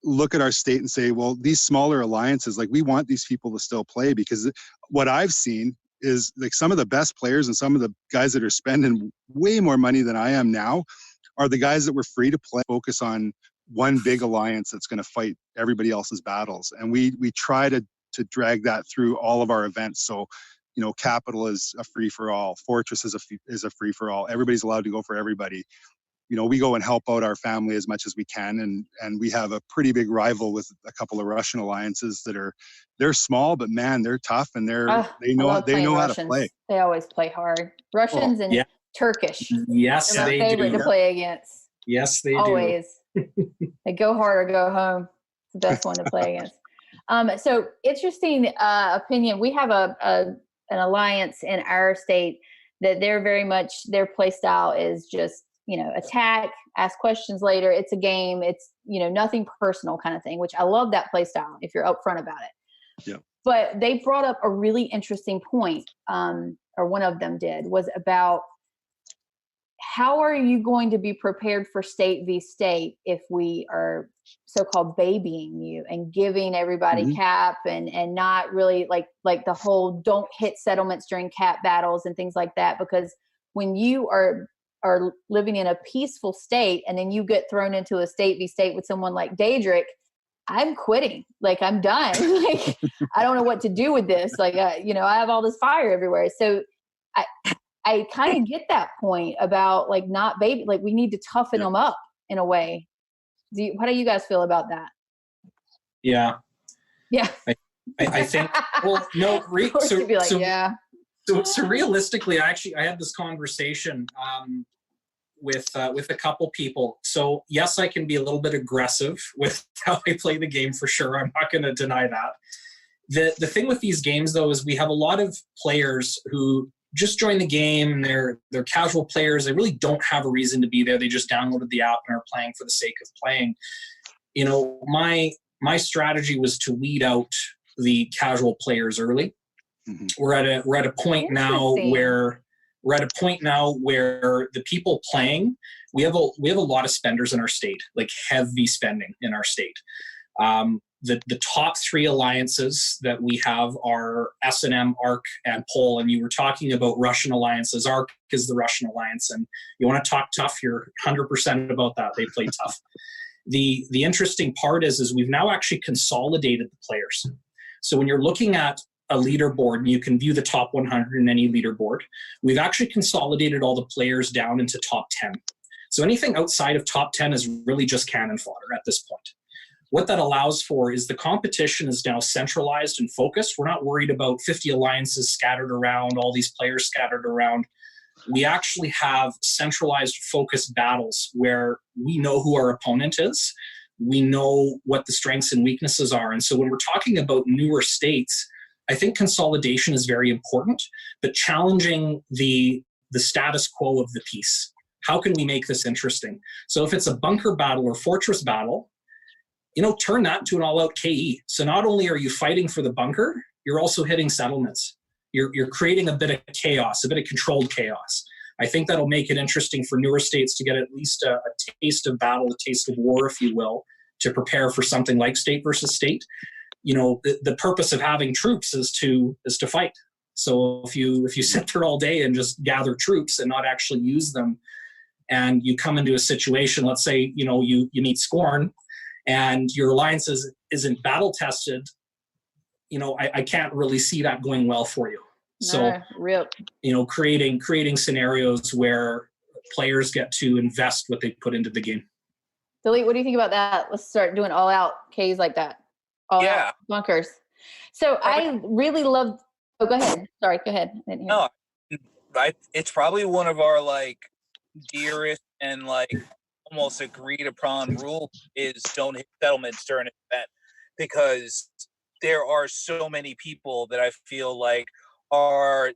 look at our state and say, well, these smaller alliances, like we want these people to still play, because what I've seen is like some of the best players and some of the guys that are spending way more money than I am now are the guys that were free to play, focus on one big alliance that's going to fight everybody else's battles. And we try to drag that through all of our events. So, Capital is a free for all. Fortress is a free for all. Everybody's allowed to go for everybody. We go and help out our family as much as we can. And we have a pretty big rival with a couple of Russian alliances they're small, but man, they're tough, and they know how to play. They always play hard. Russians and Turkish. Yes, they're my favorite to play against. Yes, they always. They go hard or go home. It's the best one to play against. So interesting opinion. We have an alliance in our state that they're very much, their play style is just, attack, ask questions later. It's a game. It's, nothing personal kind of thing, which I love that play style if you're upfront about it. Yeah. But they brought up a really interesting point, or one of them did, was about how are you going to be prepared for state v state if we are so-called babying you and giving everybody cap and not really like the whole don't hit settlements during cap battles and things like that. Because when you are living in a peaceful state and then you get thrown into a state v state with someone like Daedric, I'm quitting. Like, I'm done. Like, I don't know what to do with this. Like, I have all this fire everywhere. So I kind of get that point about like not baby, like we need to toughen them up in a way. How do you guys feel about that? Yeah. Yeah. I think, well, no, so realistically, I had this conversation with a couple people. So yes, I can be a little bit aggressive with how I play the game for sure. I'm not going to deny that. The thing with these games though is we have a lot of players who just join the game. They're casual players. They really don't have a reason to be there. They just downloaded the app and are playing for the sake of playing. My strategy was to weed out the casual players early. Mm-hmm. We're at a point now where the people playing, we have a lot of spenders in our state, like heavy spending in our state. The top three alliances that we have are S&M, ARC, and Pole. And you were talking about Russian alliances. ARC is the Russian alliance. And you want to talk tough, you're 100% about that. They play tough. The interesting part is we've now actually consolidated the players. So when you're looking at a leaderboard, and you can view the top 100 in any leaderboard, we've actually consolidated all the players down into top 10. So anything outside of top 10 is really just cannon fodder at this point. What that allows for is the competition is now centralized and focused. We're not worried about 50 alliances scattered around, all these players scattered around. We actually have centralized focused battles where we know who our opponent is. We know what the strengths and weaknesses are. And so when we're talking about newer states, I think consolidation is very important, but challenging the status quo of the piece. How can we make this interesting? So if it's a bunker battle or fortress battle, turn that to an all-out KE. So not only are you fighting for the bunker, you're also hitting settlements. You're creating a bit of chaos, a bit of controlled chaos. I think that'll make it interesting for newer states to get at least a taste of battle, a taste of war, if you will, to prepare for something like state versus state. The purpose of having troops is to fight. So if you sit there all day and just gather troops and not actually use them, and you come into a situation, let's say you meet Scorn, and your alliance isn't battle tested, I can't really see that going well for you. So, creating scenarios where players get to invest what they put into the game. Delete, what do you think about that? Let's start doing all out Ks like that. All out bunkers. So I really love, go ahead. Sorry, go ahead. I didn't hear it's probably one of our dearest and almost agreed upon rule is don't hit settlements during an event, because there are so many people that I feel like are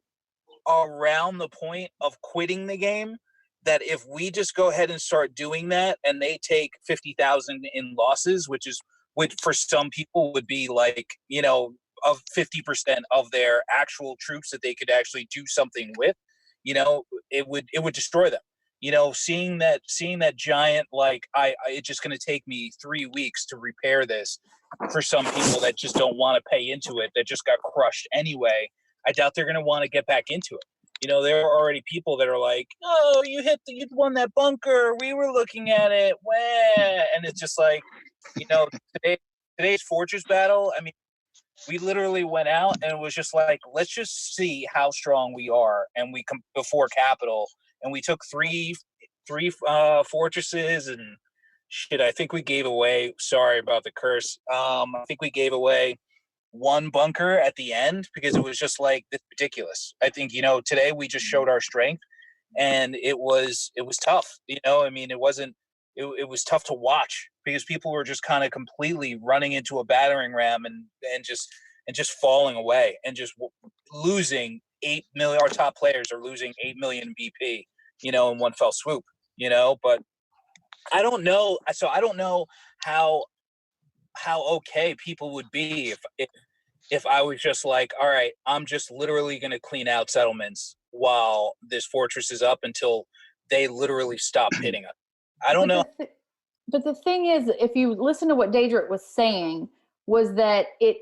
around the point of quitting the game, that if we just go ahead and start doing that and they take 50,000 in losses, which for some people would be of 50% of their actual troops that they could actually do something with, it would destroy them. Seeing that giant, it's just going to take me 3 weeks to repair this for some people that just don't want to pay into it, that just got crushed anyway. I doubt they're going to want to get back into it. There are already people that are like, oh, you won that bunker. We were looking at it. Wah. And it's just like, today's fortress battle, I mean, we literally went out and it was just like, let's just see how strong we are. And we come before Capital, and we took three fortresses, and shit, I think we gave away, sorry about the curse. I think we gave away one bunker at the end because it was just like, this ridiculous. I think, today we just showed our strength, and it was tough. I mean, it was tough to watch because people were just kind of completely running into a battering ram and just falling away and just losing 8 million. Our top players are losing 8 million BP, in one fell swoop, but I don't know. So I don't know how okay people would be if I was just like, all right, I'm just literally going to clean out settlements while this fortress is up until they literally stop hitting us. I don't know. But the thing is, if you listen to what Daedric was saying, was that it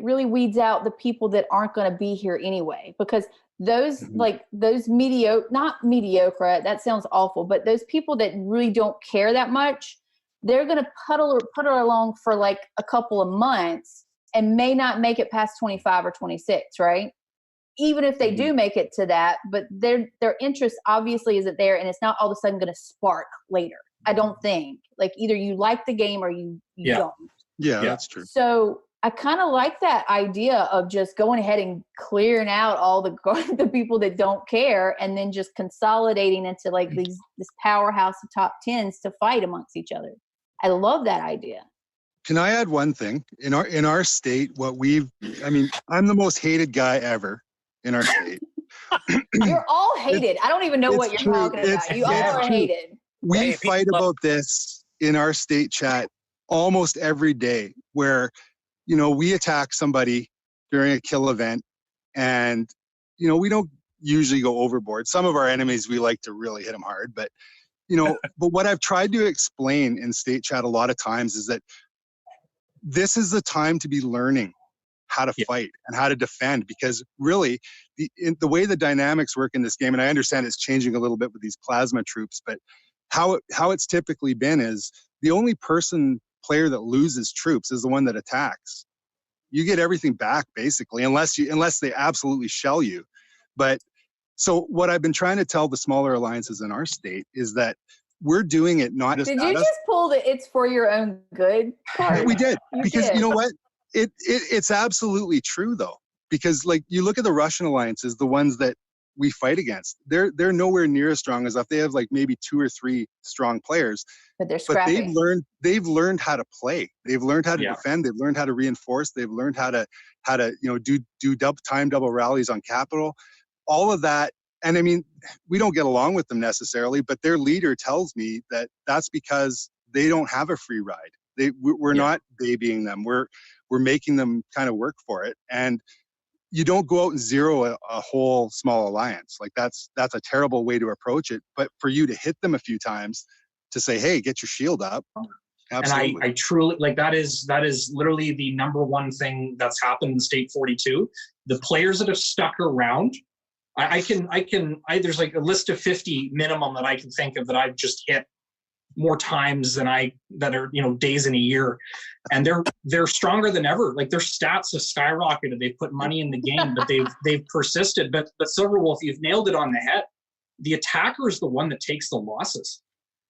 really weeds out the people that aren't going to be here anyway, because those those not mediocre, that sounds awful, but those people that really don't care that much, they're going to put her along for like a couple of months and may not make it past 25 or 26, right? Even if they do make it to that, but their interest obviously isn't there, and it's not all of a sudden going to spark later. I don't think. Like, either you like the game or you don't. Yeah, that's true. So I kind of like that idea of just going ahead and clearing out all the people that don't care, and then just consolidating into like this powerhouse of top 10s to fight amongst each other. I love that idea. Can I add one thing? In our state, I'm the most hated guy ever in our state. You're all hated. I don't even know what you're talking about. You all are hated. We fight about this in our state chat almost every day, where, we attack somebody during a kill event, and, we don't usually go overboard. Some of our enemies, we like to really hit them hard, but, but what I've tried to explain in state chat a lot of times is that this is the time to be learning how to fight and how to defend, because really the way the dynamics work in this game, and I understand it's changing a little bit with these plasma troops, but how it's typically been is the only player that loses troops is the one that attacks. You get everything back basically, unless they absolutely shell you. But so what I've been trying to tell the smaller alliances in our state is that we're doing it not just. Did you just pull the "it's for your own good" part? We did, because you know what? It's absolutely true though, because like you look at the Russian alliances, the ones that we fight against, they're nowhere near as strong as us. They have like maybe 2 or 3 strong players, but they're scrappy. But they've learned how to play. They've learned how to defend. They've learned how to reinforce. They've learned how to do double rallies on capital, all of that. And I mean, we don't get along with them necessarily, but their leader tells me that that's because they don't have a free ride. We're not babying them. We're making them kind of work for it. And you don't go out and zero a whole small alliance. Like that's a terrible way to approach it. But for you to hit them a few times to say, hey, get your shield up. Absolutely. And I truly, like, that is literally the number one thing that's happened in State 42. The players that have stuck around, there's like a list of 50 minimum that I can think of that I've just hit more times than that are, days in a year. And they're stronger than ever. Like, their stats have skyrocketed. They've put money in the game, but they've persisted. But Silverwolf, you've nailed it on the head. The attacker is the one that takes the losses.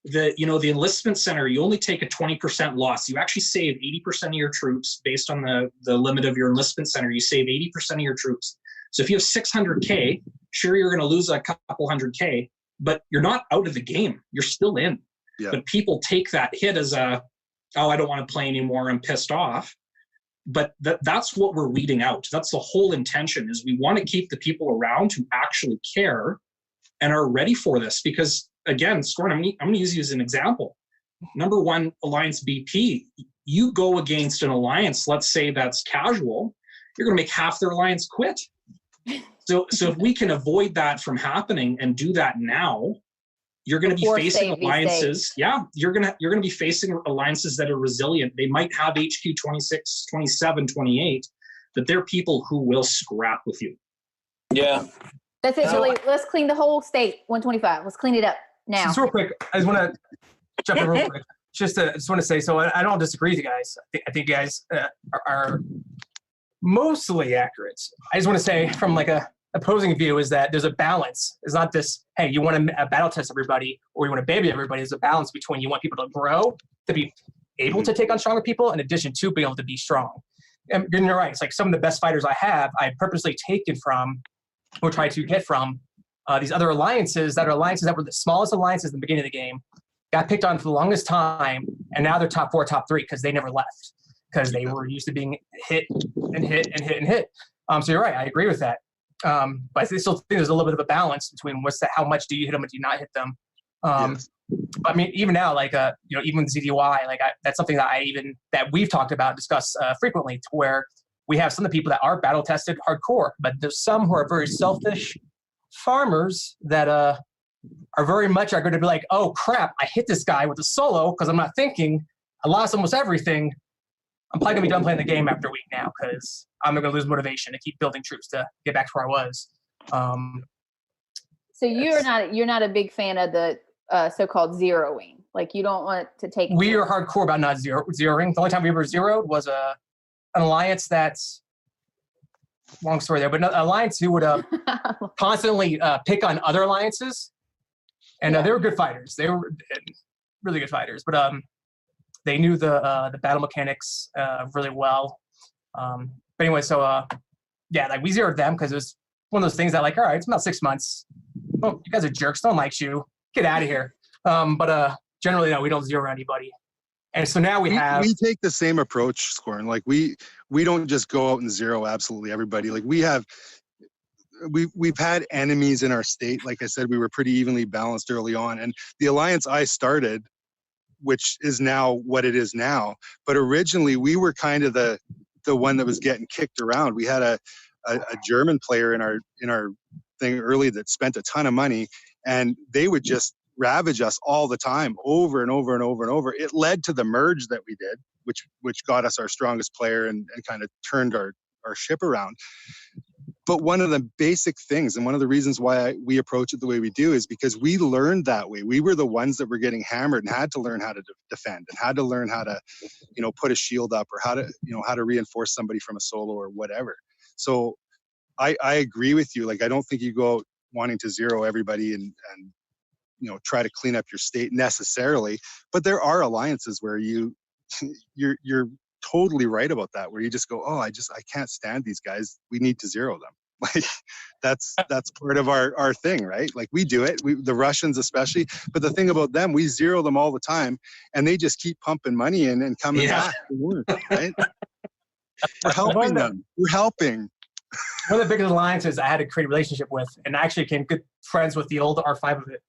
The enlistment center, you only take a 20% loss. You actually save 80% of your troops based on the limit of your enlistment center. You save 80% of your troops. So if you have 600K, sure, you're going to lose a couple 100K, but you're not out of the game. You're still in. Yeah. But people take that hit as I don't want to play anymore. I'm pissed off. But that's what we're weeding out. That's the whole intention, is we want to keep the people around who actually care and are ready for this. Because again, Scorn, I'm going to use you as an example. Number 1 Alliance BP, you go against an alliance, let's say that's casual, you're going to make half their alliance quit. So if we can avoid that from happening and do that now, you're going to be facing alliances. Yeah, you're going to be facing alliances that are resilient. They might have HQ 26, 27, 28, but they're people who will scrap with you. Yeah. That's it, Julie. Let's clean the whole state, 125. Let's clean it up now. Just real quick, I just want to jump in real quick. I just want to say, so I don't disagree with you guys. I think you guys are mostly accurate. I just want to say from like a opposing view is that there's a balance. It's not this, hey, you want to battle test everybody or you want to baby everybody. There's a balance between you want people to grow, to be able to take on stronger people, in addition to being able to be strong. And you're right. It's like some of the best fighters I have, I purposely taken from or tried to get from these other alliances that were the smallest alliances in the beginning of the game, got picked on for the longest time, and now they're top 4, top 3 because they never left because they were used to being hit and hit and hit and hit. So you're right. I agree with that. But I still think there's a little bit of a balance between how much do you hit them and do you not hit them. Yes. I mean, even now, like, even with ZDY, like that's something that we've talked about, discussed frequently, to where we have some of the people that are battle tested hardcore, but there's some who are very selfish farmers that are very much going to be like, oh crap, I hit this guy with a solo because I'm not thinking, I lost almost everything. I'm probably gonna be done playing the game after a week now because I'm gonna lose motivation to keep building troops to get back to where I was. So you're not a big fan of the so-called zeroing. Like you don't want to take. We are hardcore about not zeroing. The only time we ever zeroed was an alliance that's long story there, but an alliance who would constantly pick on other alliances, and they were good fighters. They were really good fighters, but they knew the battle mechanics really well. But anyway, so like we zeroed them because it was one of those things that like, all right, it's about 6 months. Oh, you guys are jerks. No one likes you. Get out of here. But generally, no, we don't zero anybody. And so now we take the same approach, Scorn. Like we don't just go out and zero absolutely everybody. Like we've had enemies in our state. Like I said, we were pretty evenly balanced early on. And the alliance I started, which is now what it is now, but originally we were kind of the one that was getting kicked around. We had a German player in our thing early that spent a ton of money, and they would just ravage us all the time, over and over and over and over. It led to the merge that we did, which got us our strongest player and kind of turned our ship around. But one of the basic things, and one of the reasons why we approach it the way we do, is because we learned that way. We were the ones that were getting hammered and had to learn how to defend and had to learn how to, put a shield up, or how to reinforce somebody from a solo or whatever. So I agree with you. Like, I don't think you go out wanting to zero everybody and try to clean up your state necessarily. But there are alliances where you're totally right about that, where you just go, oh, I can't stand these guys. We need to zero them. Like that's part of our thing, right? Like we do it, the Russians especially. But the thing about them, we zero them all the time, and they just keep pumping money in and coming back to work, right? We're helping them. We're helping. One of the biggest alliances I had to create a relationship with, and I actually became good friends with the old R5 of it.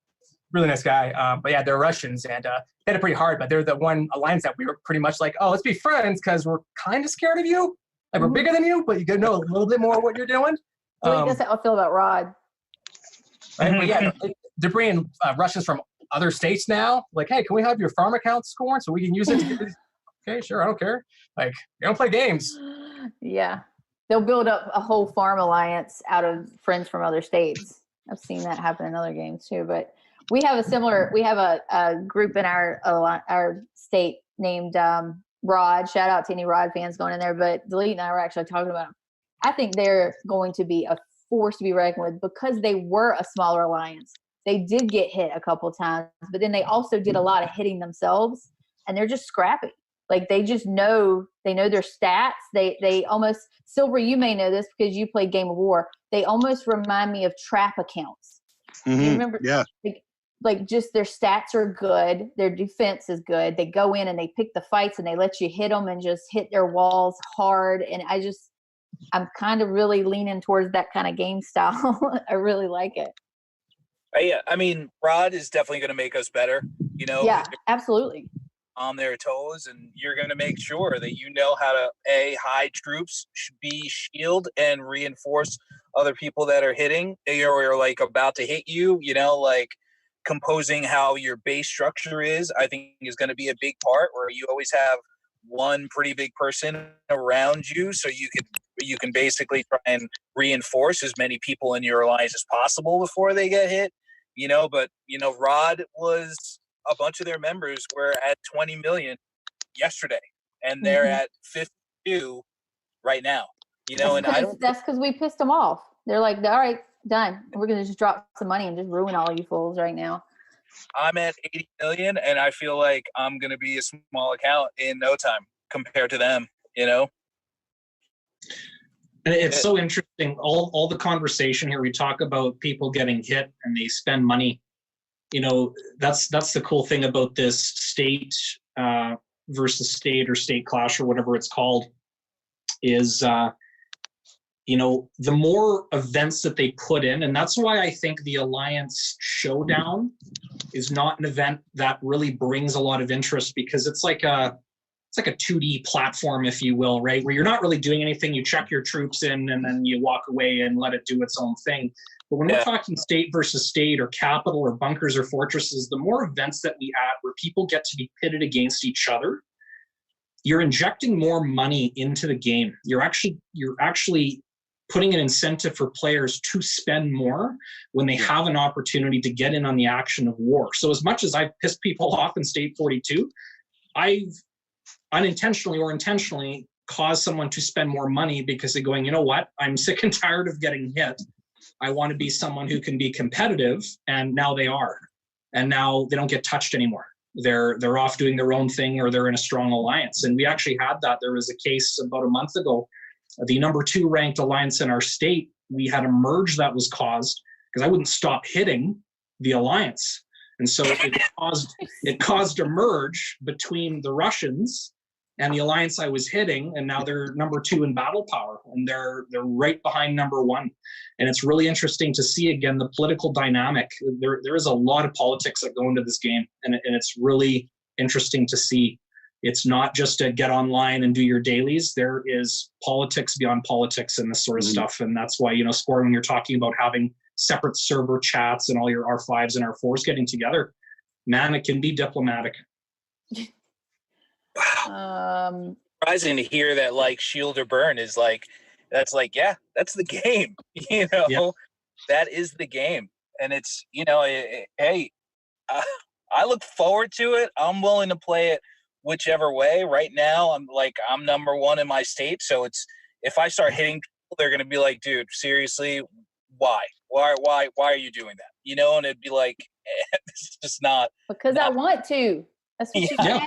Really nice guy. But yeah, they're Russians, and they had it pretty hard, but they're the one alliance that we were pretty much like, oh, let's be friends because we're kind of scared of you. Like, we're bigger than you, but you gotta know a little bit more what you're doing. So that's how I feel about Rod. Right? But yeah, they're bringing Russians from other states now. Like, hey, can we have your farm account scoring so we can use it? Okay, sure, I don't care. Like, they don't play games. Yeah. They'll build up a whole farm alliance out of friends from other states. I've seen that happen in other games too, but we have a group in our state named Rod. Shout out to any Rod fans going in there. But Delete and I were actually talking about them. I think they're going to be a force to be reckoned with because they were a smaller alliance. They did get hit a couple times, but then they also did a lot of hitting themselves, and they're just scrappy. Like they just know their stats. They almost, Silver, you may know this because you played Game of War. They almost remind me of trap accounts. Mm-hmm. You remember? Yeah. Like just their stats are good. Their defense is good. They go in and they pick the fights and they let you hit them and just hit their walls hard. And I'm kind of really leaning towards that kind of game style. I really like it. Yeah, I mean, Rod is definitely going to make us better. Yeah, absolutely. on their toes, and you're going to make sure that you know how to hide troops, b shield and reinforce other people that are hitting or like about to hit you. Like composing how your base structure is, I think, is going to be a big part, where you always have one pretty big person around you, so you can basically try and reinforce as many people in your alliance as possible before they get hit. But Rod was, a bunch of their members were at 20 million yesterday, and they're at 52 right now. And that's because we pissed them off. They're like, all right, done. We're gonna just drop some money and just ruin all you fools right now. I'm at 80 million, and I feel like I'm gonna be a small account in no time compared to them. And it's so interesting. All the conversation here, we talk about people getting hit and they spend money. That's the cool thing about this state versus state or state clash or whatever it's called is, the more events that they put in, and that's why I think the Alliance Showdown is not an event that really brings a lot of interest, because it's like a 2D platform, if you will, right? Where you're not really doing anything. You check your troops in and then you walk away and let it do its own thing. But when we're talking state versus state or capital or bunkers or fortresses, the more events that we add where people get to be pitted against each other, you're injecting more money into the game. You're actually putting an incentive for players to spend more when they have an opportunity to get in on the action of war. So as much as I've pissed people off in State 42, I've unintentionally or intentionally caused someone to spend more money because they're going, you know what, I'm sick and tired of getting hit. I want to be someone who can be competitive, and now they are. And now they don't get touched anymore. They're off doing their own thing, or they're in a strong alliance. And we actually had that. There was a case about a month ago. The number 2 ranked alliance in our state, we had a merge that was caused because I wouldn't stop hitting the alliance. And so it caused a merge between the Russians and the alliance I was hitting, and now they're number 2 in battle power, and they're right behind number 1. And it's really interesting to see, again, the political dynamic. There is a lot of politics that go into this game, and it's really interesting to see. It's not just to get online and do your dailies. There is politics beyond politics and this sort of stuff, and that's why, Sport, when you're talking about having separate server chats and all your R5s and R4s getting together, man, it can be diplomatic. Wow. Surprising to hear that, like, shield or burn is like, that's the game. That is the game. And it's, hey, I look forward to it. I'm willing to play it whichever way. Right now, I'm number 1 in my state. So it's, if I start hitting people, they're going to be like, dude, seriously, why are you doing that? And it'd be like, this is just not. Because I want to. That's what you say.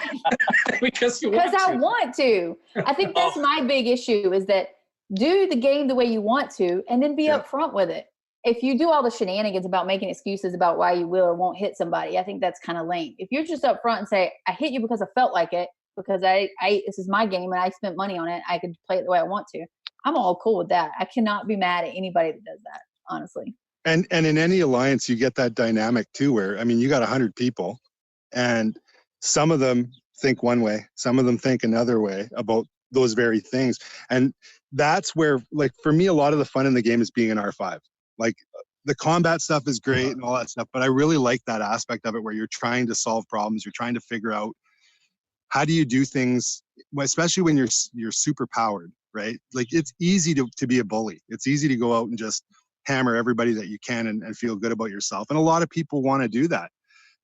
Because I want to. I think that's my big issue, is that do the game the way you want to, and then be upfront with it. If you do all the shenanigans about making excuses about why you will or won't hit somebody, I think that's kind of lame. If you're just upfront and say, I hit you because I felt like it, because I this is my game and I spent money on it, I could play it the way I want to, I'm all cool with that. I cannot be mad at anybody that does that, honestly. And in any alliance, you get that dynamic too, where, you got 100 people, and some of them think one way, some of them think another way about those very things. And that's where, like, for me, a lot of the fun in the game is being an R5. Like, the combat stuff is great and all that stuff, but I really like that aspect of it where you're trying to solve problems. You're trying to figure out, how do you do things, especially when you're super powered, right? Like, it's easy to be a bully. It's easy to go out and just hammer everybody that you can and feel good about yourself. And a lot of people want to do that.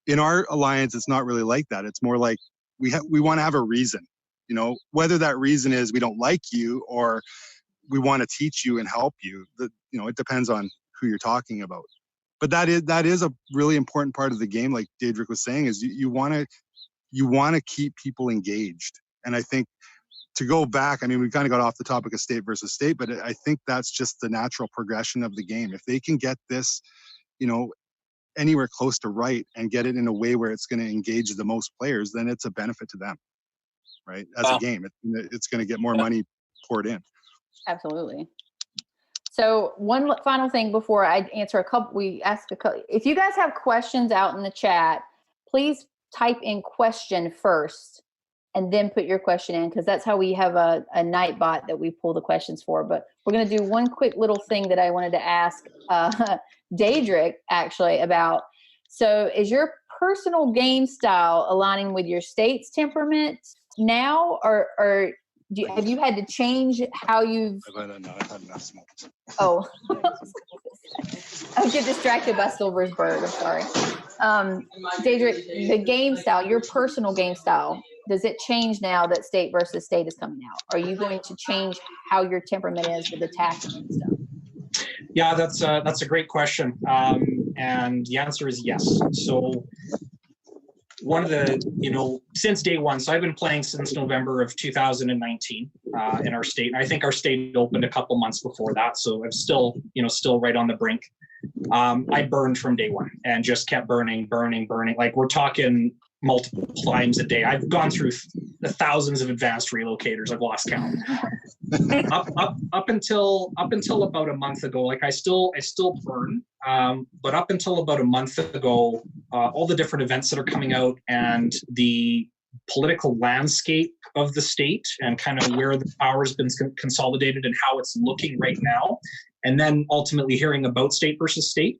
In our alliance, it's not really like that. It's more like we want to have a reason, whether that reason is we don't like you or we want to teach you and help you. It depends on who you're talking about. But that is a really important part of the game. Like Daedric was saying, is you want to keep people engaged. And I think, to go back, we kind of got off the topic of state versus state, but I think that's just the natural progression of the game. If they can get this, anywhere close to right and get it in a way where it's going to engage the most players, then it's a benefit to them, right? As a game, it's going to get more money poured in. Absolutely. So one final thing before I answer if you guys have questions out in the chat, please type in question first and then put your question in, because that's how we have a night bot that we pull the questions for. But we're going to do one quick little thing that I wanted to ask Daedric actually about. So is your personal game style aligning with your state's temperament now, or have you had to change how you've... I've had enough smoke. Oh, I get distracted by Silver's bird. I'm sorry. Daedric, the game style, your personal game style, does it change now that state versus state is coming out? Are you going to change how your temperament is with attacking and stuff? Yeah, that's a great question. And the answer is yes. So one of the, since day one, so I've been playing since November of 2019 in our state. And I think our state opened a couple months before that. So I'm still right on the brink. I burned from day one and just kept burning. Like we're talking multiple times a day. I've gone through the thousands of advanced relocators. I've lost count. up until about a month ago, like I still burn. But up until about a month ago, all the different events that are coming out and the political landscape of the state and kind of where the power has been consolidated and how it's looking right now, and then ultimately hearing about state versus state,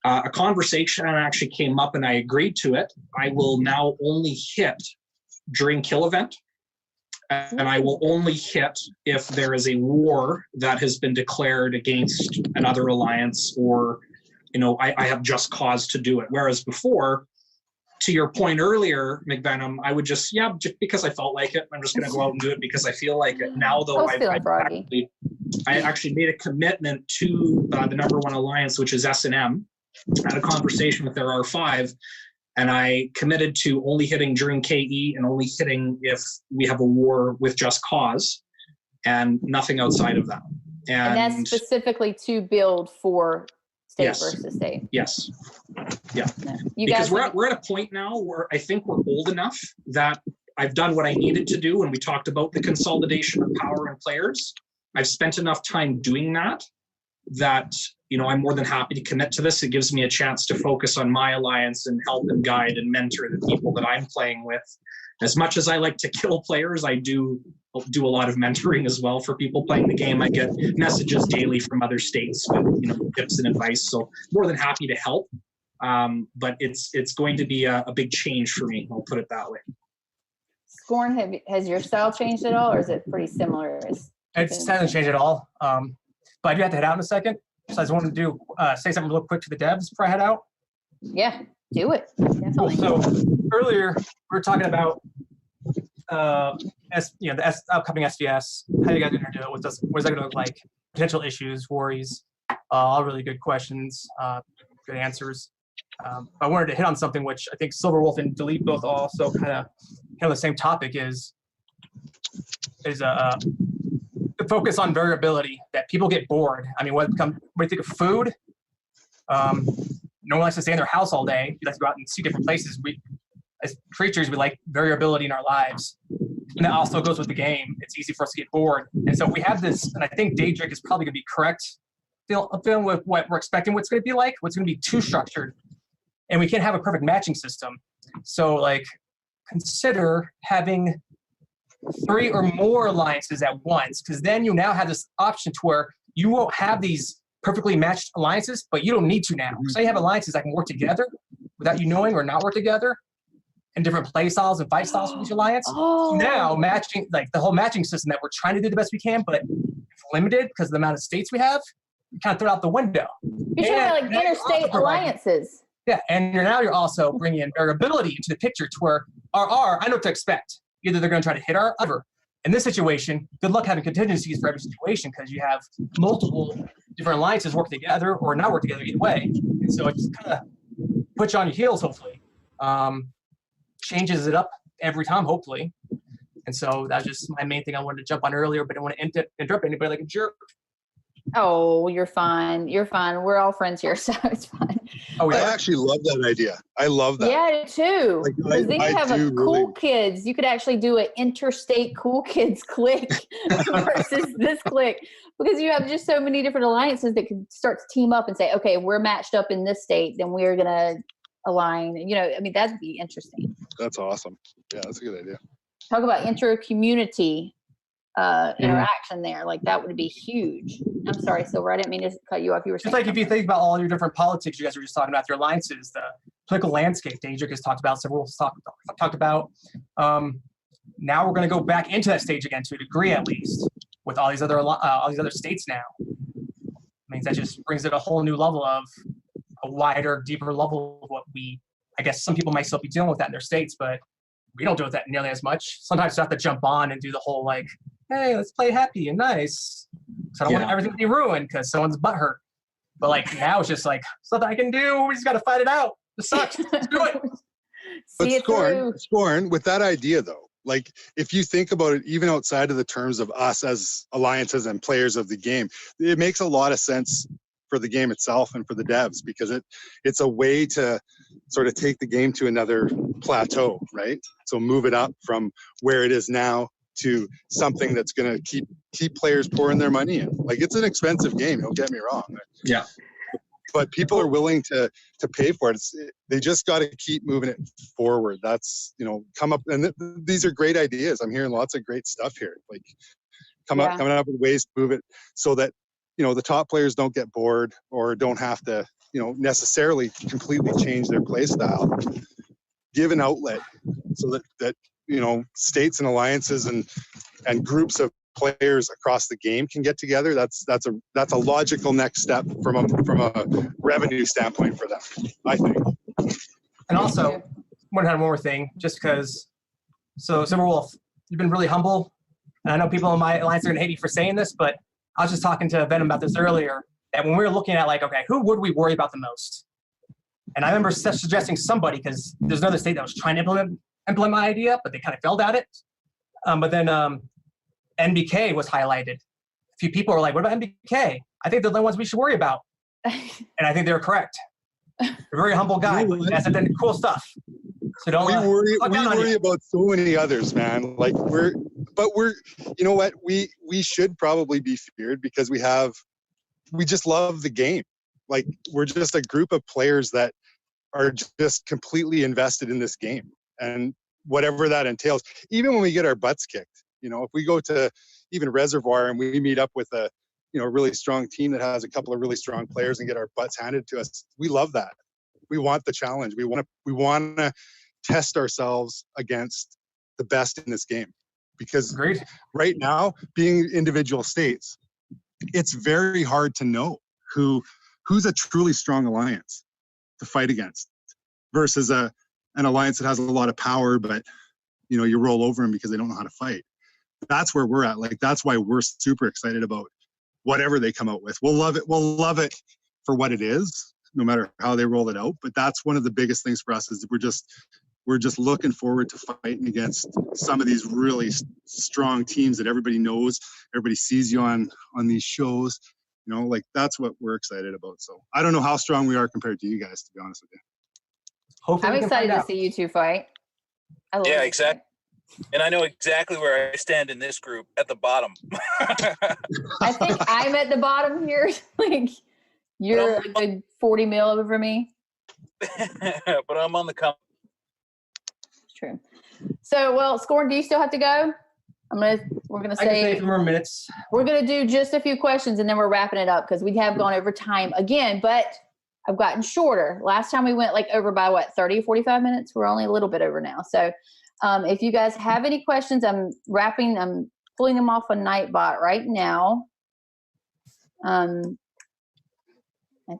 a conversation actually came up and I agreed to it. I will now only hit during kill event, and I will only hit if there is a war that has been declared against another alliance, or I have just cause to do it. Whereas before, to your point earlier, McVenom, I would just because I felt like it, I'm just going to go out and do it because I feel like it. Now, though, I actually made a commitment to the number one alliance, which is S&M. I had a conversation with their R5, and I committed to only hitting during KE and only hitting if we have a war with just cause, and nothing outside of that. And that's specifically to build for state versus state. Yes. Yeah. Because we're at a point now where I think we're old enough that I've done what I needed to do, and we talked about the consolidation of power and players. I've spent enough time doing that I'm more than happy to commit to this. It gives me a chance to focus on my alliance and help and guide and mentor the people that I'm playing with. As much as I like to kill players, I do a lot of mentoring as well for people playing the game. I get messages daily from other states with tips and advice. So more than happy to help. But it's going to be a big change for me. I'll put it that way. Scorn, has your style changed at all, or is it pretty similar? It hasn't changed at all. But I do have to head out in a second. So I just wanted to say something real quick to the devs before I head out. Yeah, do it. Definitely. So earlier we were talking about the upcoming SVS. How you guys are going to do it? What is that going to look like? Potential issues, worries, all really good questions, good answers. I wanted to hit on something which I think Silverwolf and Delete both also kind of the same topic is the focus on variability, that people get bored. I mean, when you think of food, no one likes to stay in their house all day. We like to go out and see different places. We, as creatures, we like variability in our lives. And that also goes with the game. It's easy for us to get bored. And so we have this, and I think Daedric is probably going to be correct, feeling with what we're expecting what's going to be like, what's going to be too structured. And we can't have a perfect matching system. So, consider having 3 or more alliances at once, because then you now have this option to where you won't have these perfectly matched alliances, but you don't need to now. So you have alliances that can work together without you knowing, or not work together, and different play styles and fight styles for each alliance. So now matching, the whole matching system that we're trying to do the best we can, but it's limited because of the amount of states we have, you kind of throw it out the window. You're talking about interstate alliances. Yeah, and you're also bringing in variability into the picture to where I know what to expect. Either they're going to try to hit our other. In this situation, good luck having contingencies for every situation, because you have multiple different alliances work together or not work together either way. And so it just kind of puts you on your heels, hopefully. Changes it up every time, hopefully. And so that's just my main thing I wanted to jump on earlier, but I don't want to interrupt anybody like a jerk. Oh, you're fine. You're fine. We're all friends here, so it's fine. Oh, I actually love that idea. I love that. Yeah, I do too. Because then you have a cool kids. You could actually do an interstate cool kids click versus this click, because you have just so many different alliances that could start to team up and say, okay, we're matched up in this state, then we're gonna align. You know, I mean, that'd be interesting. That's awesome. Yeah, that's a good idea. Talk about inter-community interaction there. Like that would be huge. I'm sorry, Silver, I didn't mean to cut you off. You were saying Just like if you think about all your different politics, you guys were just talking about your alliances, the political landscape Daedric has talked about, several talked about. Now we're going to go back into that stage again to a degree, at least, with all these other states now. Means that just brings it a whole new level of a wider, deeper level of what I guess some people might still be dealing with that in their states, but we don't deal with that nearly as much. Sometimes you have to jump on and do the whole like, hey, let's play happy and nice. So I don't want everything to be ruined because someone's butt hurt. But like now it's just like something I can do. We just got to fight it out. It sucks. Let's do it. But Scorn, with that idea though, like if you think about it, even outside of the terms of us as alliances and players of the game, it makes a lot of sense for the game itself and for the devs, because it's a way to sort of take the game to another plateau, right? So move it up from where it is now to something that's going to keep players pouring their money in. Like it's an expensive game, don't get me wrong. Yeah. But people are willing to pay for it. They just got to keep moving it forward. That's, come up, and these are great ideas. I'm hearing lots of great stuff here. Like coming up with ways to move it so that, the top players don't get bored or don't have to, necessarily completely change their play style. Give an outlet so that states and alliances and groups of players across the game can get together. That's a logical next step from a revenue standpoint for them, I think. And also, I want to add one more thing, just because. So Silverwolf, you've been really humble, and I know people in my alliance are going to hate me for saying this, but I was just talking to Venom about this earlier. That when we were looking at like, okay, who would we worry about the most? And I remember suggesting somebody, because there's another state that was trying to implement my idea, but they kind of failed at it. But then NBK was highlighted. A few people were like, what about NBK? I think they're the ones we should worry about. And I think they were correct. They're a very humble guy. That's done cool stuff. So don't we worry about so many others, man. Like we're you know what? We should probably be feared because we just love the game. Like we're just a group of players that are just completely invested in this game and whatever that entails. Even when we get our butts kicked, if we go to even Reservoir and we meet up with a really strong team that has a couple of really strong players and get our butts handed to us, we love that. We want the challenge. We want to test ourselves against the best in this game, because right now, being individual states, it's very hard to know who's a truly strong alliance to fight against versus an alliance that has a lot of power, but you roll over them because they don't know how to fight. That's where we're at. Like that's why we're super excited about whatever they come out with. We'll love it. We'll love it for what it is, no matter how they roll it out. But that's one of the biggest things for us is we're just looking forward to fighting against some of these really strong teams that everybody knows, everybody sees you on these shows. Like that's what we're excited about. So I don't know how strong we are compared to you guys, to be honest with you. Hopefully I'm excited to see you two fight. Yeah, exactly. And I know exactly where I stand in this group, at the bottom. I think I'm at the bottom here. Like you're a good 40 mil over me. But I'm on the come. True. So, well, Scorn, do you still have to go? We're gonna say a few more minutes. We're gonna do just a few questions and then we're wrapping it up because we have gone over time again, but I've gotten shorter. Last time we went like over by 30, 45 minutes. We're only a little bit over now. So if you guys have any questions, I'm pulling them off a Nightbot right now. I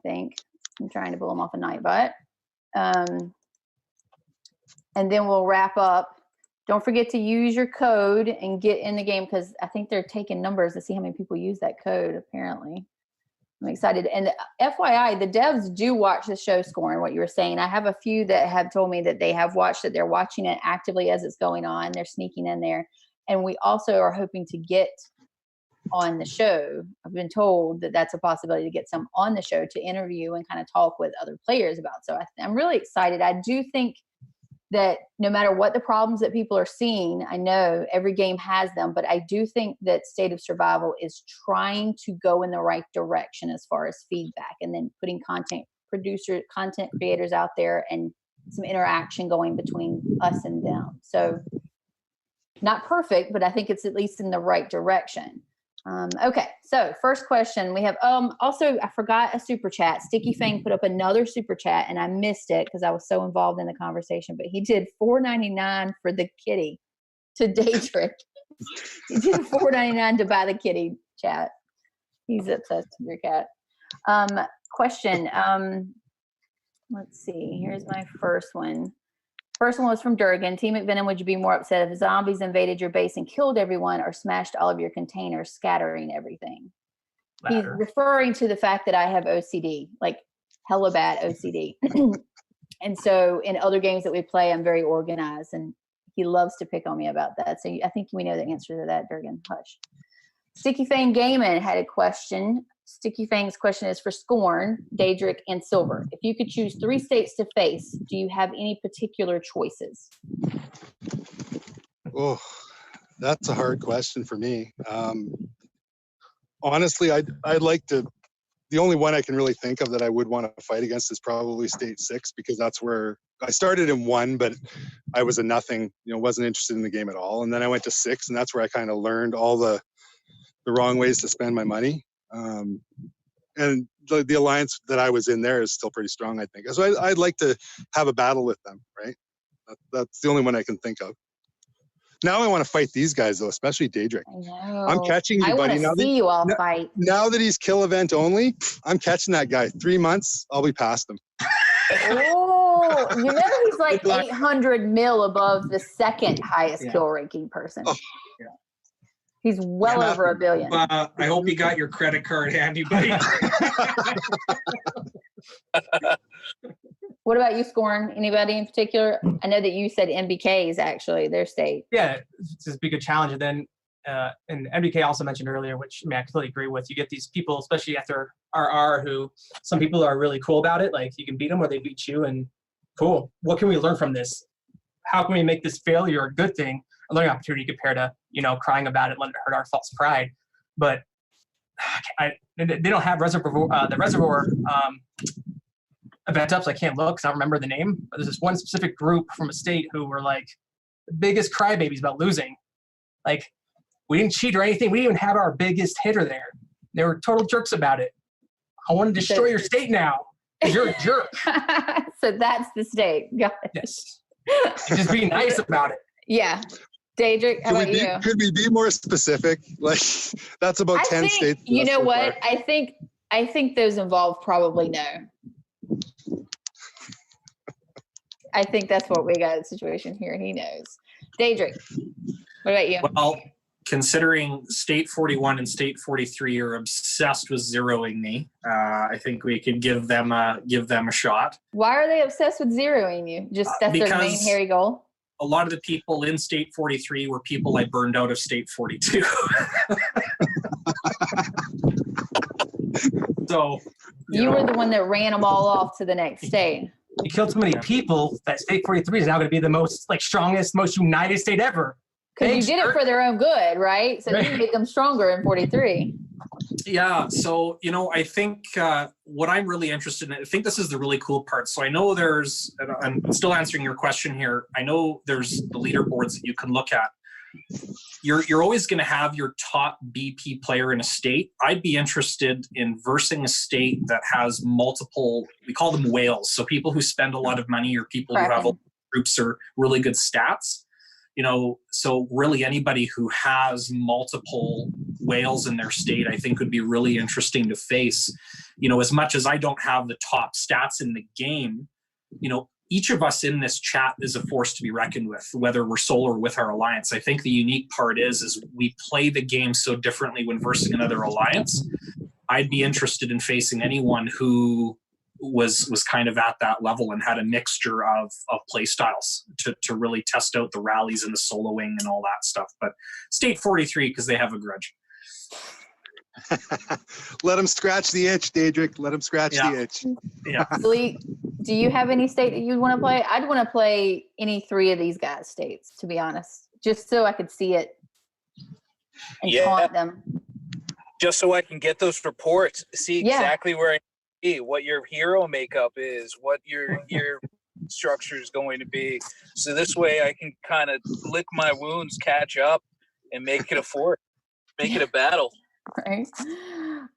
think I'm trying to pull them off a Nightbot. And then we'll wrap up. Don't forget to use your code and get in the game because I think they're taking numbers to see how many people use that code, apparently. I'm excited. And FYI, the devs do watch the show, Scoring, what you were saying. I have a few that have told me that they have watched it. They're watching it actively as it's going on. They're sneaking in there. And we also are hoping to get on the show. I've been told that that's a possibility to get some on the show to interview and kind of talk with other players about. So I'm really excited. I do think that no matter what the problems that people are seeing, I know every game has them, but I do think that State of Survival is trying to go in the right direction as far as feedback and then putting content producer content creators out there and some interaction going between us and them. So not perfect, but I think it's at least in the right direction. Okay, so first question we have. Also, I forgot a super chat. Sticky Fang put up another super chat, and I missed it because I was so involved in the conversation. But he did $4.99 for the kitty to Daedric. He did $4.99 to buy the kitty. Chat. He's obsessed with your cat. Question. Let's see. Here's my first one. First one was from Durgan. Team McVenom, would you be more upset if zombies invaded your base and killed everyone or smashed all of your containers, scattering everything? He's referring to the fact that I have OCD, like hella bad OCD. And so in other games that we play, I'm very organized, and he loves to pick on me about that. So I think we know the answer to that, Durgan. Hush. Sticky Fang Gaiman had a question. Sticky Fang's question is for Scorn, Daedric, and Silver. If you could choose 3 states to face, do you have any particular choices? Oh, that's a hard question for me. Honestly, I'd like to. The only one I can really think of that I would want to fight against is probably State 6, because that's where I started in 1, but I was a nothing. Wasn't interested in the game at all. And then I went to 6, and that's where I kind of learned all the wrong ways to spend my money. And the alliance that I was in there is still pretty strong, I think. So I'd like to have a battle with them, right? That's the only one I can think of. Now I want to fight these guys, though, especially Daedric. I know. I'm catching you, buddy. I want to see you all fight. Now that he's kill event only, I'm catching that guy. 3 months, I'll be past him. Oh, he's like 800 mil above the second highest kill ranking person. Oh. Yeah. He's well over $1 billion. I hope you got your credit card handy, buddy. What about you, Scorn? Anybody in particular? I know that you said MBK is actually their state. Yeah, it's a big challenge. And then, and MBK also mentioned earlier, which I completely agree with. You get these people, especially after RR, who some people are really cool about it. Like, you can beat them or they beat you, and cool. What can we learn from this? How can we make this failure a good thing, a learning opportunity compared to, crying about it, letting it hurt our false pride? But they don't have the reservoir event ups. I can't look because I don't remember the name. But there's this one specific group from a state who were like the biggest crybabies about losing. Like, we didn't cheat or anything. We didn't even have our biggest hitter there. They were total jerks about it. I want to destroy your state now because you're a jerk. So that's the state. Got it. Yes. Just be nice about it. Yeah. Daedric, how about you? Could we be more specific? Like, that's about 10 states. You know what? I think those involved probably no. I think that's what we got in the situation here. He knows. Daedric, what about you? Well, considering State 41 and State 43 are obsessed with zeroing me, I think we could give them a shot. Why are they obsessed with zeroing you? Just that's their main hairy goal? A lot of the people in State 43 were people I burned out of State 42. So you were the one that ran them all off to the next state. You killed so many people that State 43 is now going to be the most strongest, most united state ever. Because you did it for their own good, right? So you made them stronger in 43. Yeah. So, I think what I'm really interested in, I think this is the really cool part. So I know I'm still answering your question here. I know there's the leaderboards that you can look at. You're always going to have your top BP player in a state. I'd be interested in versing a state that has multiple, we call them whales. So people who spend a lot of money or people who have groups or really good stats. So really anybody who has multiple whales in their state, I think would be really interesting to face. As much as I don't have the top stats in the game, each of us in this chat is a force to be reckoned with, whether we're solo or with our alliance. I think the unique part is we play the game so differently when versing another alliance. I'd be interested in facing anyone who was kind of at that level and had a mixture of play styles to really test out the rallies and the soloing and all that stuff. But State 43, because they have a grudge. Let them scratch the itch, Daedric. Let them scratch the itch. Yeah. Lee, do you have any state that you'd want to play? I'd want to play any 3 of these guys' states, to be honest, just so I could see it and taunt them. Just so I can get those reports, see exactly where I be, what your hero makeup is, what your structure is going to be. So this way I can kind of lick my wounds, catch up, and make it a fort, make it a battle. Right.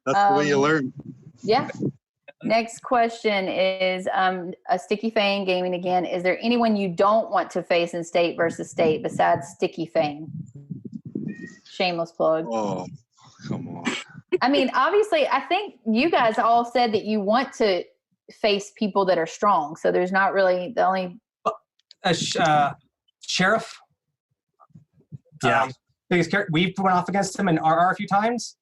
That's the way you learn. Yeah. Next question is a Sticky Fang Gaming again. Is there anyone you don't want to face in state versus state besides Sticky Fang? Shameless plug. Oh, come on. I mean, obviously, I think you guys all said that you want to face people that are strong. So there's not really the only. Sheriff. Yeah. Biggest character. We've went off against him in RR a few times.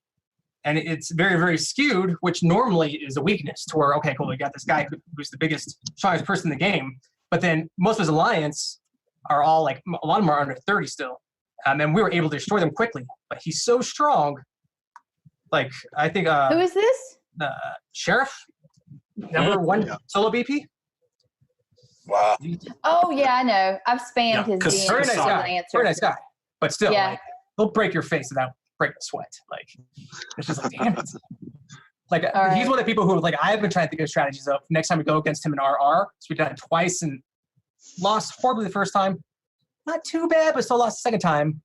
And it's very, very skewed, which normally is a weakness to where, okay, cool, we got this guy who's the biggest, strongest person in the game. But then most of his alliance are all like, a lot of them are under 30 still. And we were able to destroy them quickly. But he's so strong. Like, I think. Who is this? Sheriff, number one solo BP. Wow. Oh, yeah, I know. I've spammed his DM. Very nice guy. Answer. Very nice guy. But still, Yeah. like, he'll break your face without breaking a sweat. Like, it's just like, damn it. Like, he's one of the people who, like, I've been trying to think of strategies of next time we go against him in RR. So we've done it twice and lost horribly the first time. Not too bad, but still lost the second time.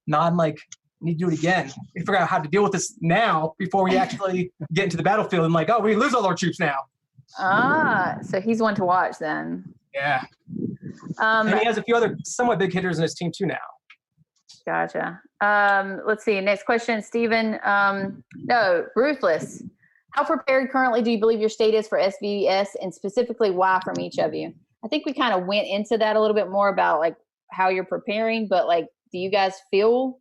Now I'm like, need to do it again. We figure out how to deal with this now before we actually get into the battlefield and like, oh, we lose all our troops now. So he's one to watch then. Yeah. And he has a few other somewhat big hitters in his team too now. Gotcha. Let's see. Next question, Stephen. No, Ruthless. How prepared currently do you believe your state is for SVS, and specifically why from each of you? I think we kind of went into that a little bit more about like how you're preparing, but like, do you guys feel?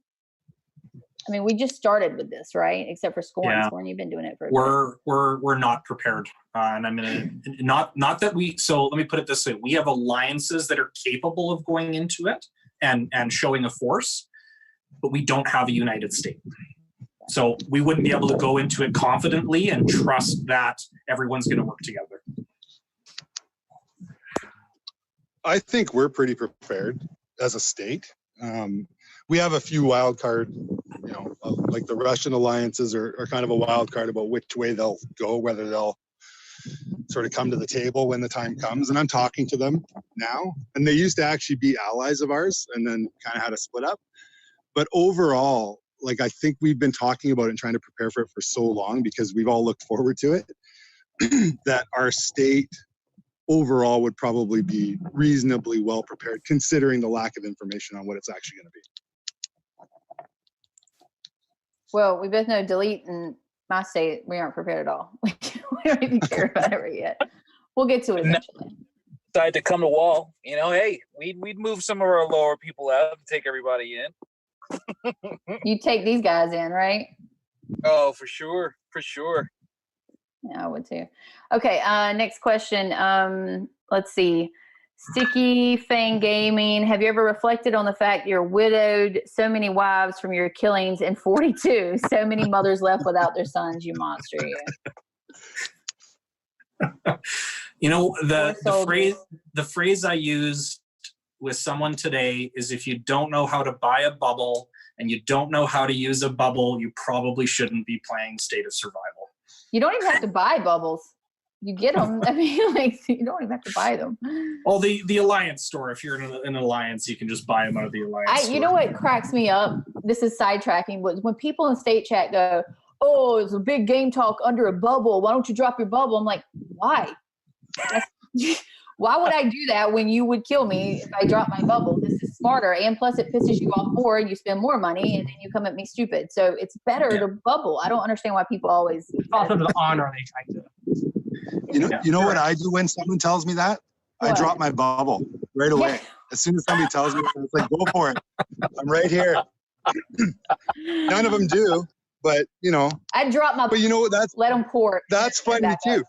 I mean, we just started with this, right? Except for Scorn. Yeah. Scorn, you've been doing it for. We're not prepared, and I'm gonna not that we. So let me put it this way: we have alliances that are capable of going into it and showing a force, but we don't have a united state. So we wouldn't be able to go into it confidently and trust that everyone's going to work together. I think we're pretty prepared as a state. We have a few wild card, like the Russian alliances are kind of a wild card about which way they'll go, whether they'll sort of come to the table when the time comes. And I'm talking to them now. And they used to actually be allies of ours and then kind of had to split up. But overall, like I think we've been talking about it and trying to prepare for it for so long because we've all looked forward to it, that our state overall would probably be reasonably well prepared considering the lack of information on what it's actually going to be. Well, we both know Delete and my state, we aren't prepared at all. We don't even care about it yet. We'll get to it eventually. Decide to come to wall, hey, we'd move some of our lower people out to take everybody in. You take these guys in, right? Oh, for sure. Yeah, I would too. Okay, next question. Let's see. Sticky Fang Gaming. Have you ever reflected on the fact you're widowed so many wives from your killings in 42? So many mothers left without their sons, you monster. The phrase I used with someone today is, if you don't know how to buy a bubble and you don't know how to use a bubble, you probably shouldn't be playing State of Survival. You don't even have to buy bubbles. You get them. I mean, like, you don't even have to buy them. Well, the Alliance store, if you're in an Alliance, you can just buy them out of the Alliance store. You know what cracks me up? This is sidetracking, but when people in state chat go, oh, it's a big game talk under a bubble. Why don't you drop your bubble? I'm like, why? Why would I do that when you would kill me if I drop my bubble? This is smarter. And plus it pisses you off more. You spend more money and then you come at me stupid. So it's better to bubble. I don't understand why people always. It's also the honor they try to. You know what I do when someone tells me that? What? I drop my bubble right away. As soon as somebody tells me, it's like, go for it. I'm right here. None of them do, but I drop my. But let them pour. That's funny too.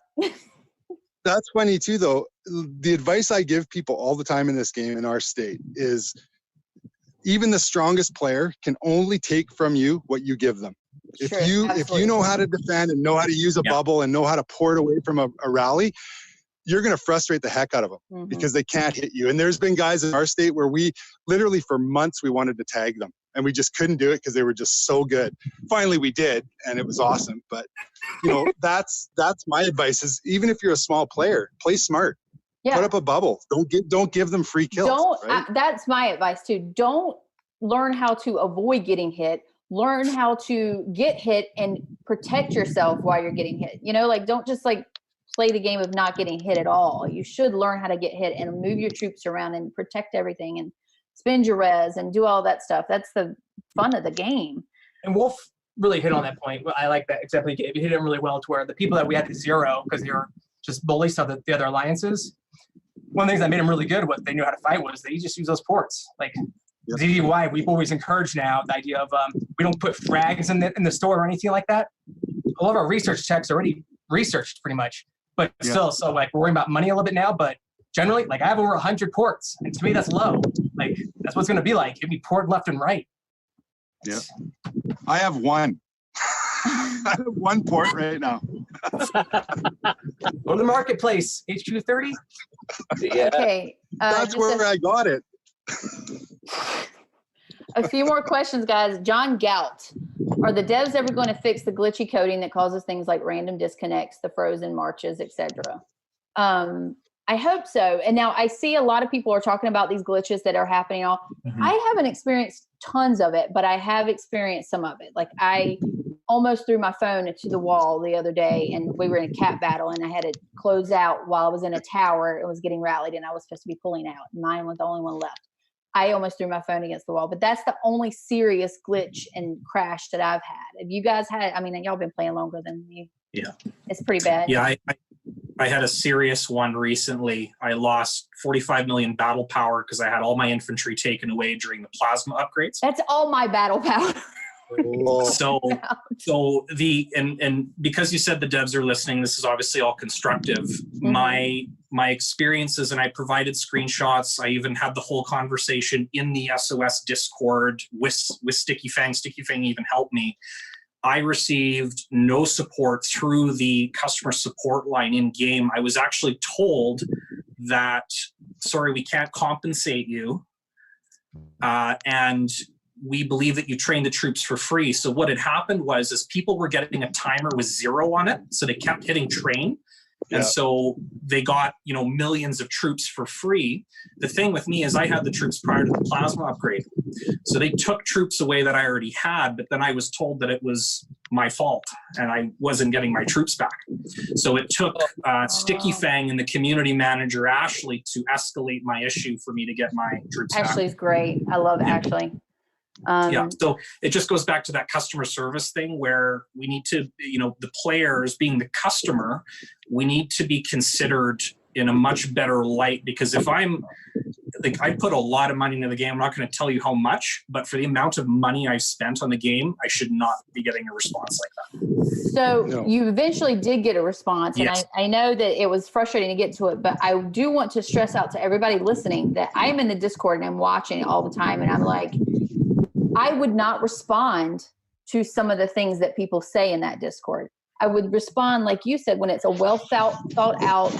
That's funny too, though. The advice I give people all the time in this game in our state is, even the strongest player can only take from you what you give them. Sure, if you know how to defend and know how to use a bubble and know how to pour it away from a rally, you're going to frustrate the heck out of them because they can't hit you. And there's been guys in our state where we literally for months we wanted to tag them and we just couldn't do it because they were just so good. Finally we did, and it was awesome. But that's my advice is, even if you're a small player, play smart. Put up a bubble. Don't give them free kills. That's my advice too. Don't learn how to avoid getting hit. Learn how to get hit and protect yourself while you're getting hit. Don't just play the game of not getting hit at all. You should learn how to get hit and move your troops around and protect everything and spend your res and do all that stuff. That's the fun of the game. And Wolf really hit on that point. I like that. Exactly. You hit it really well, to where the people that we had to zero because they were just bullies to the other alliances. One of the things that made them really good, what they knew how to fight, was they just use those ports. Like ZDY, we've always encouraged now the idea of we don't put frags in the store or anything like that. A lot of our research techs already researched pretty much. But still, so we're worrying about money a little bit now, but generally, I have over 100 ports, and to me, that's low. That's what it's going to be like. It'd be port left and right. Yeah. I have one. I have one port right now. Go to the marketplace, HQ30. Yeah. Okay. That's where I got it. A few more questions, guys. John Gout. Are the devs ever going to fix the glitchy coding that causes things like random disconnects, the frozen marches, etc.? I hope so. And now I see a lot of people are talking about these glitches that are happening. I haven't experienced tons of it, but I have experienced some of it. I almost threw my phone to the wall the other day, and we were in a cat battle, and I had to close out while I was in a tower. It was getting rallied, and I was supposed to be pulling out. Mine was the only one left. I almost threw my phone against the wall, but that's the only serious glitch and crash that I've had. Have you guys had? I mean, y'all been playing longer than me. Yeah. It's pretty bad. Yeah, I had a serious one recently. I lost 45 million battle power because I had all my infantry taken away during the plasma upgrades. That's all my battle power. So and because you said the devs are listening, this is obviously all constructive. Mm-hmm. My experiences, and I provided screenshots. I even had the whole conversation in the SOS Discord with Sticky Fang. Sticky Fang even helped me. I received no support through the customer support line in game. I was actually told that, sorry, we can't compensate you. And we believe that you trained the troops for free. So what had happened was people were getting a timer with 0 on it. So they kept hitting train. And so they got, millions of troops for free. The thing with me is I had the troops prior to the plasma upgrade. So they took troops away that I already had, but then I was told that it was my fault and I wasn't getting my troops back. So it took Sticky Fang and the community manager, Ashley, to escalate my issue for me to get my troops back. Ashley's great. I love Ashley. So it just goes back to that customer service thing where we need to, the players being the customer, we need to be considered in a much better light, because if I put a lot of money into the game, I'm not going to tell you how much, but for the amount of money I've spent on the game, I should not be getting a response like that. So you eventually did get a response, and yes. I know that it was frustrating to get to it, but I do want to stress out to everybody listening that I'm in the Discord and I'm watching it all the time, and I'm like, I would not respond to some of the things that people say in that Discord. I would respond, like you said, when it's a well thought out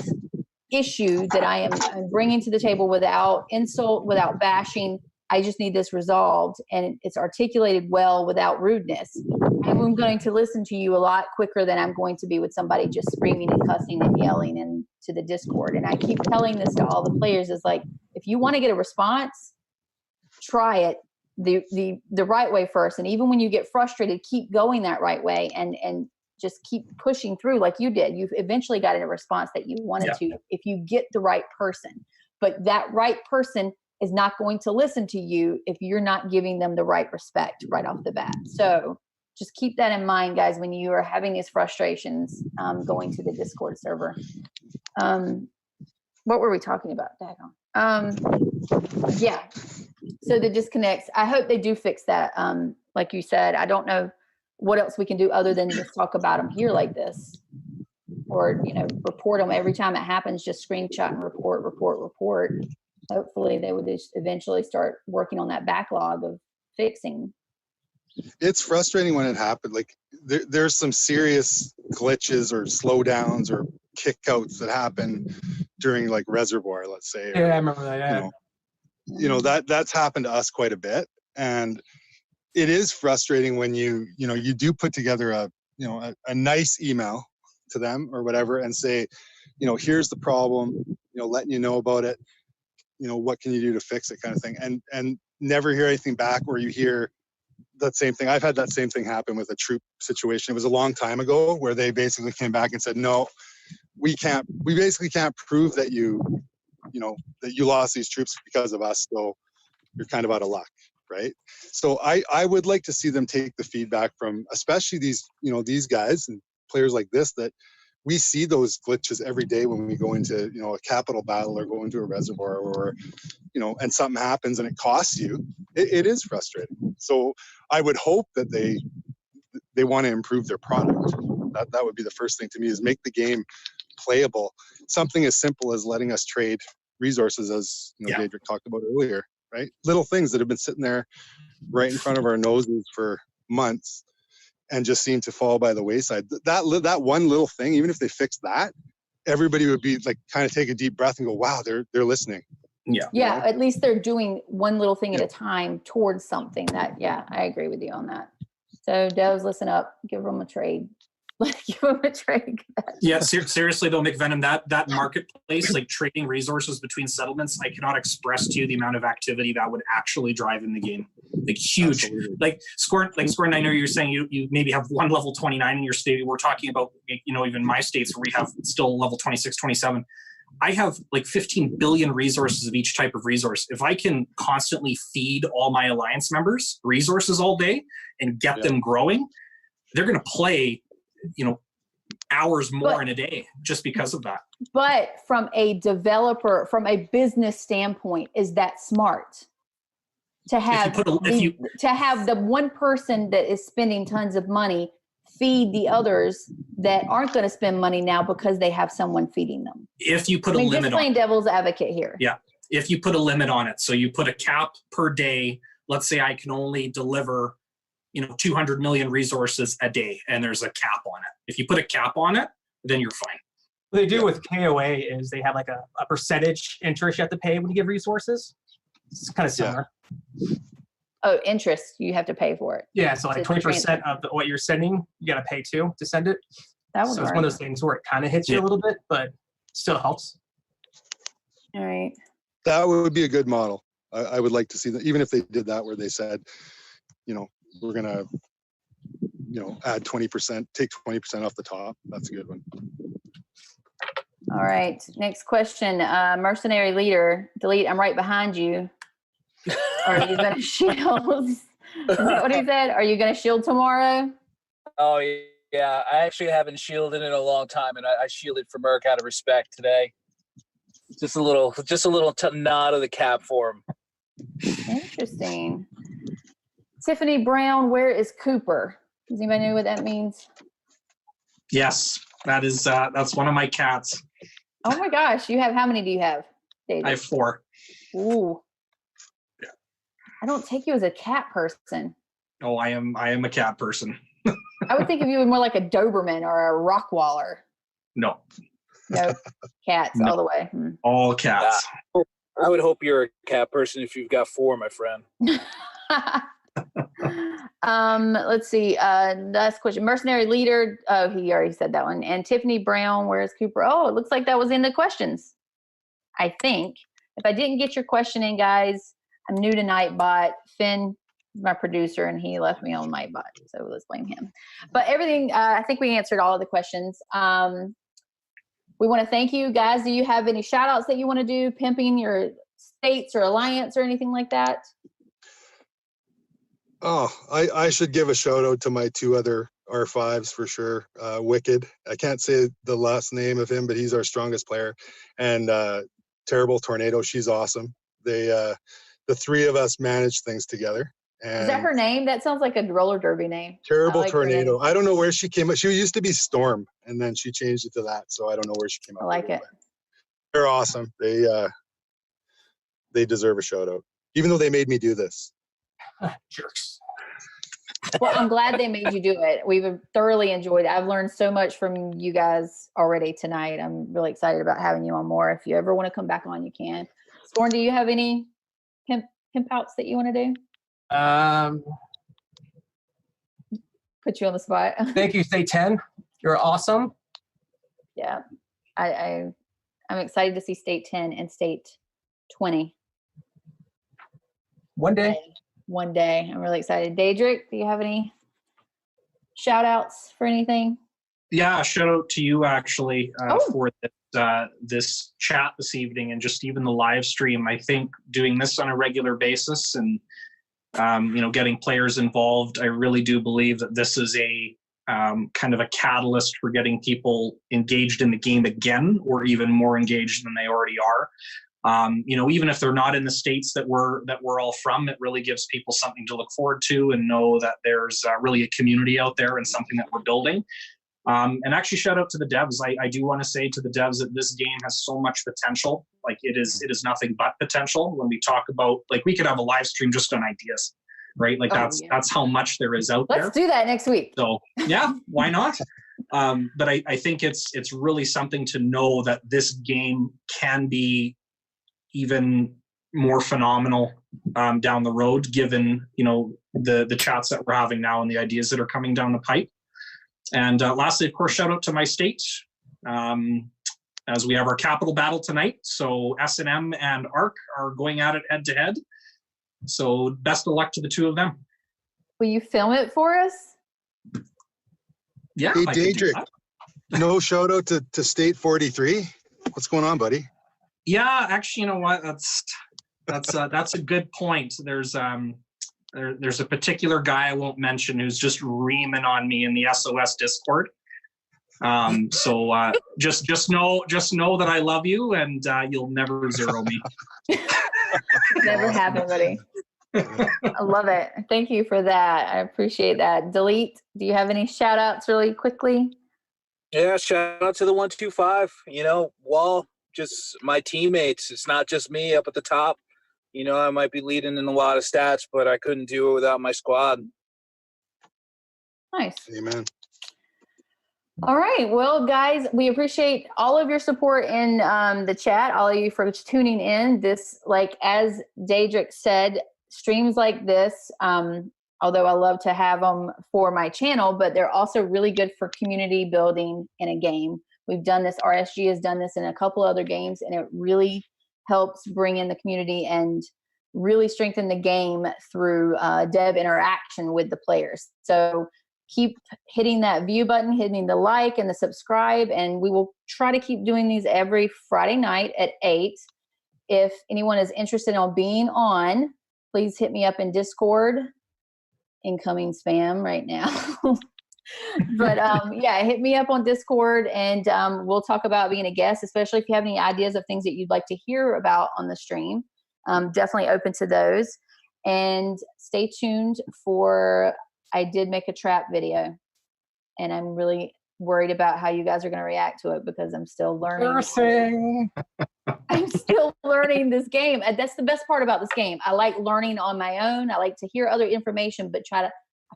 issue that I am bringing to the table without insult, without bashing. I just need this resolved, and it's articulated well without rudeness. I'm going to listen to you a lot quicker than I'm going to be with somebody just screaming and cussing and yelling into the Discord. And I keep telling this to all the players, is like, if you want to get a response, try it the right way first. And even when you get frustrated, keep going that right way and just keep pushing through like you did. You've eventually got a response that you wanted to, if you get the right person. But that right person is not going to listen to you if you're not giving them the right respect right off the bat. So just keep that in mind, guys, when you are having these frustrations going to the Discord server. What were we talking about? Yeah. So the disconnects, I hope they do fix that. Like you said, I don't know what else we can do other than just talk about them here like this, or, report them every time it happens, just screenshot and report. Hopefully they would just eventually start working on that backlog of fixing. It's frustrating when it happened. Like there's some serious glitches or slowdowns or kickouts that happen during like Reservoir, let's say. Yeah, I remember that. Yeah. That's happened to us quite a bit. And it is frustrating when you do put together a nice email to them or whatever and say, here's the problem, letting you know about it, what can you do to fix it, kind of thing, and never hear anything back, or you hear that same thing. I've had that same thing happen with a troop situation. It was a long time ago where they basically came back and said, no, we basically can't prove that that you lost these troops because of us, so you're kind of out of luck, right? So I would like to see them take the feedback from, especially these guys and players like this, that we see those glitches every day when we go into a capital battle or go into a reservoir, or and something happens and it costs you. It is frustrating. So I would hope that they want to improve their product. That would be the first thing to me, is make the game playable. Something as simple as letting us trade resources, as Daedric talked about earlier, right? Little things that have been sitting there right in front of our noses for months and just seem to fall by the wayside. That one little thing, even if they fix that, everybody would be like, kind of take a deep breath and go, wow, they're listening. Yeah, at least they're doing one little thing at a time towards something. I agree with you on that. So devs, listen up, give them a trade. Give them a trade. Yeah, seriously though, McVenom, that marketplace, like trading resources between settlements, I cannot express to you the amount of activity that would actually drive in the game. Like huge. Absolutely. Like Scorn, I know you're saying you maybe have one level 29 in your state. We're talking about, even my states where we have still level 26, 27. I have like 15 billion resources of each type of resource. If I can constantly feed all my alliance members resources all day and get them growing, they're going to play hours more in a day just because of that. But from a developer, from a business standpoint, is that smart to have to have the one person that is spending tons of money feed the others that aren't going to spend money now because they have someone feeding them? If you put a limit, just playing devil's advocate here. Yeah, if you put a limit on it, so you put a cap per day. Let's say I can only deliver 200 million resources a day, and there's a cap on it. If you put a cap on it, then you're fine. What they do with KOA is they have like a percentage interest you have to pay when you give resources. It's kind of similar. Oh, interest, you have to pay for it. Yeah, so like 20% of what you're sending, you got to pay to send it. That would so it's one of those things where it kind of hits you a little bit, but still helps. All right. That would be a good model. I would like to see that, even if they did that where they said, we're going to, add 20%, take 20% off the top. That's a good one. All right. Next question. Mercenary leader, delete, I'm right behind you. Are you going to shield? Is that what he said? Are you going to shield tomorrow? Oh, yeah. I actually haven't shielded in a long time, and I shielded for Merc out of respect today. Just a little nod of the cap for him. Interesting. Tiffany Brown, where is Cooper? Does anybody know what that means? Yes, that's one of my cats. Oh my gosh, how many do you have, David? I have 4. Ooh. Yeah. I don't take you as a cat person. Oh, I am a cat person. I would think of you more like a Doberman or a Rottweiler. No. No, cats all the way. All cats. I would hope you're a cat person if you've got 4, my friend. Let's see. Last question. Mercenary leader. Oh, he already said that one. And Tiffany Brown, where's Cooper? Oh, it looks like that was in the questions. I think. If I didn't get your question in, guys, I'm new to Nightbot. Finn is my producer, and he left me on Nightbot, so let's blame him. But everything, I think we answered all of the questions. We want to thank you, guys. Do you have any shout outs that you want to do, pimping your states or alliance or anything like that? Oh, I should give a shout out to my 2 other R5s for sure. Wicked. I can't say the last name of him, but he's our strongest player. And Terrible Tornado. She's awesome. They, the 3 of us manage things together. And is that her name? That sounds like a roller derby name. Terrible Tornado. I don't know where she came up. She used to be Storm, and then she changed it to that. So I don't know where she came up. I like it. They're awesome. They deserve a shout out, even though they made me do this. Jerks. Well, I'm glad they made you do it. We've thoroughly enjoyed it. I've learned so much from you guys already tonight. I'm really excited about having you on more. If you ever want to come back on, you can. Scorn, do you have any pimp outs that you want to do? put you on the spot. Thank you, State 10. You're awesome. Yeah, I'm excited to see State 10 and State 20. One day. One day. I'm really excited. Daedric, do you have any shout outs for anything? Yeah, shout out to you actually for this chat this evening and just even the live stream. I think doing this on a regular basis and getting players involved, I really do believe that this is a kind of a catalyst for getting people engaged in the game again, or even more engaged than they already are. Even if they're not in the states that we're all from, it really gives people something to look forward to and know that there's really a community out there and something that we're building. And actually, shout out to the devs. I do want to say to the devs that this game has so much potential. Like it is nothing but potential. When we talk about, like, we could have a live stream just on ideas, right? Like that's how much there is out there. Let's do that next week. So yeah, why not? But I think it's really something to know that this game can be even more phenomenal down the road, given the chats that we're having now and the ideas that are coming down the pipe. And lastly, of course, shout out to my state as we have our capital battle tonight. So S&M and ARC are going at it head to head. So best of luck to the two of them. Will you film it for us? Yeah. Hey, Daedric, no shout out to State 43. What's going on, buddy? Yeah, actually, you know what? That's a good point. There's a particular guy I won't mention who's just reaming on me in the SOS Discord. So just know that I love you and you'll never zero me. Never happened, buddy. I love it. Thank you for that. I appreciate that. Delete, do you have any shout outs really quickly? Yeah, shout out to the 125, Wall, just my teammates. It's not just me up at the top. I might be leading in a lot of stats, but I couldn't do it without my squad. Nice. Amen. All right. Well, guys, we appreciate all of your support in the chat, all of you for tuning in. This, like, as Daedric said, streams like this, although I love to have them for my channel, but they're also really good for community building in a game. We've done this, RSG has done this in a couple other games, and it really helps bring in the community and really strengthen the game through dev interaction with the players. So keep hitting that view button, hitting the like and the subscribe, and we will try to keep doing these every Friday night at 8. If anyone is interested in being on, please hit me up in Discord. Incoming spam right now. But yeah, hit me up on Discord and we'll talk about being a guest, especially if you have any ideas of things that you'd like to hear about on the stream. Definitely open to those. And stay tuned for, I did make a trap video and I'm really worried about how you guys are going to react to it because I'm still learning. I'm still learning this game. And that's the best part about this game. I like learning on my own. I like to hear other information, but try to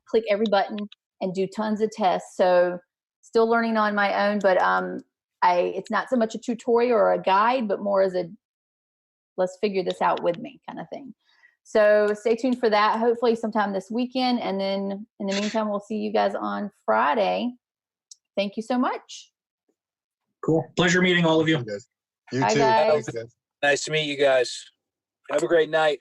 click every button and do tons of tests. So still learning on my own, but it's not so much a tutorial or a guide, but more as a let's figure this out with me kind of thing. So stay tuned for that, hopefully sometime this weekend. And then in the meantime, we'll see you guys on Friday. Thank you so much. Cool. Pleasure meeting all of you. You Bye, too. guys. Thanks, guys. Nice to meet you guys. Have a great night.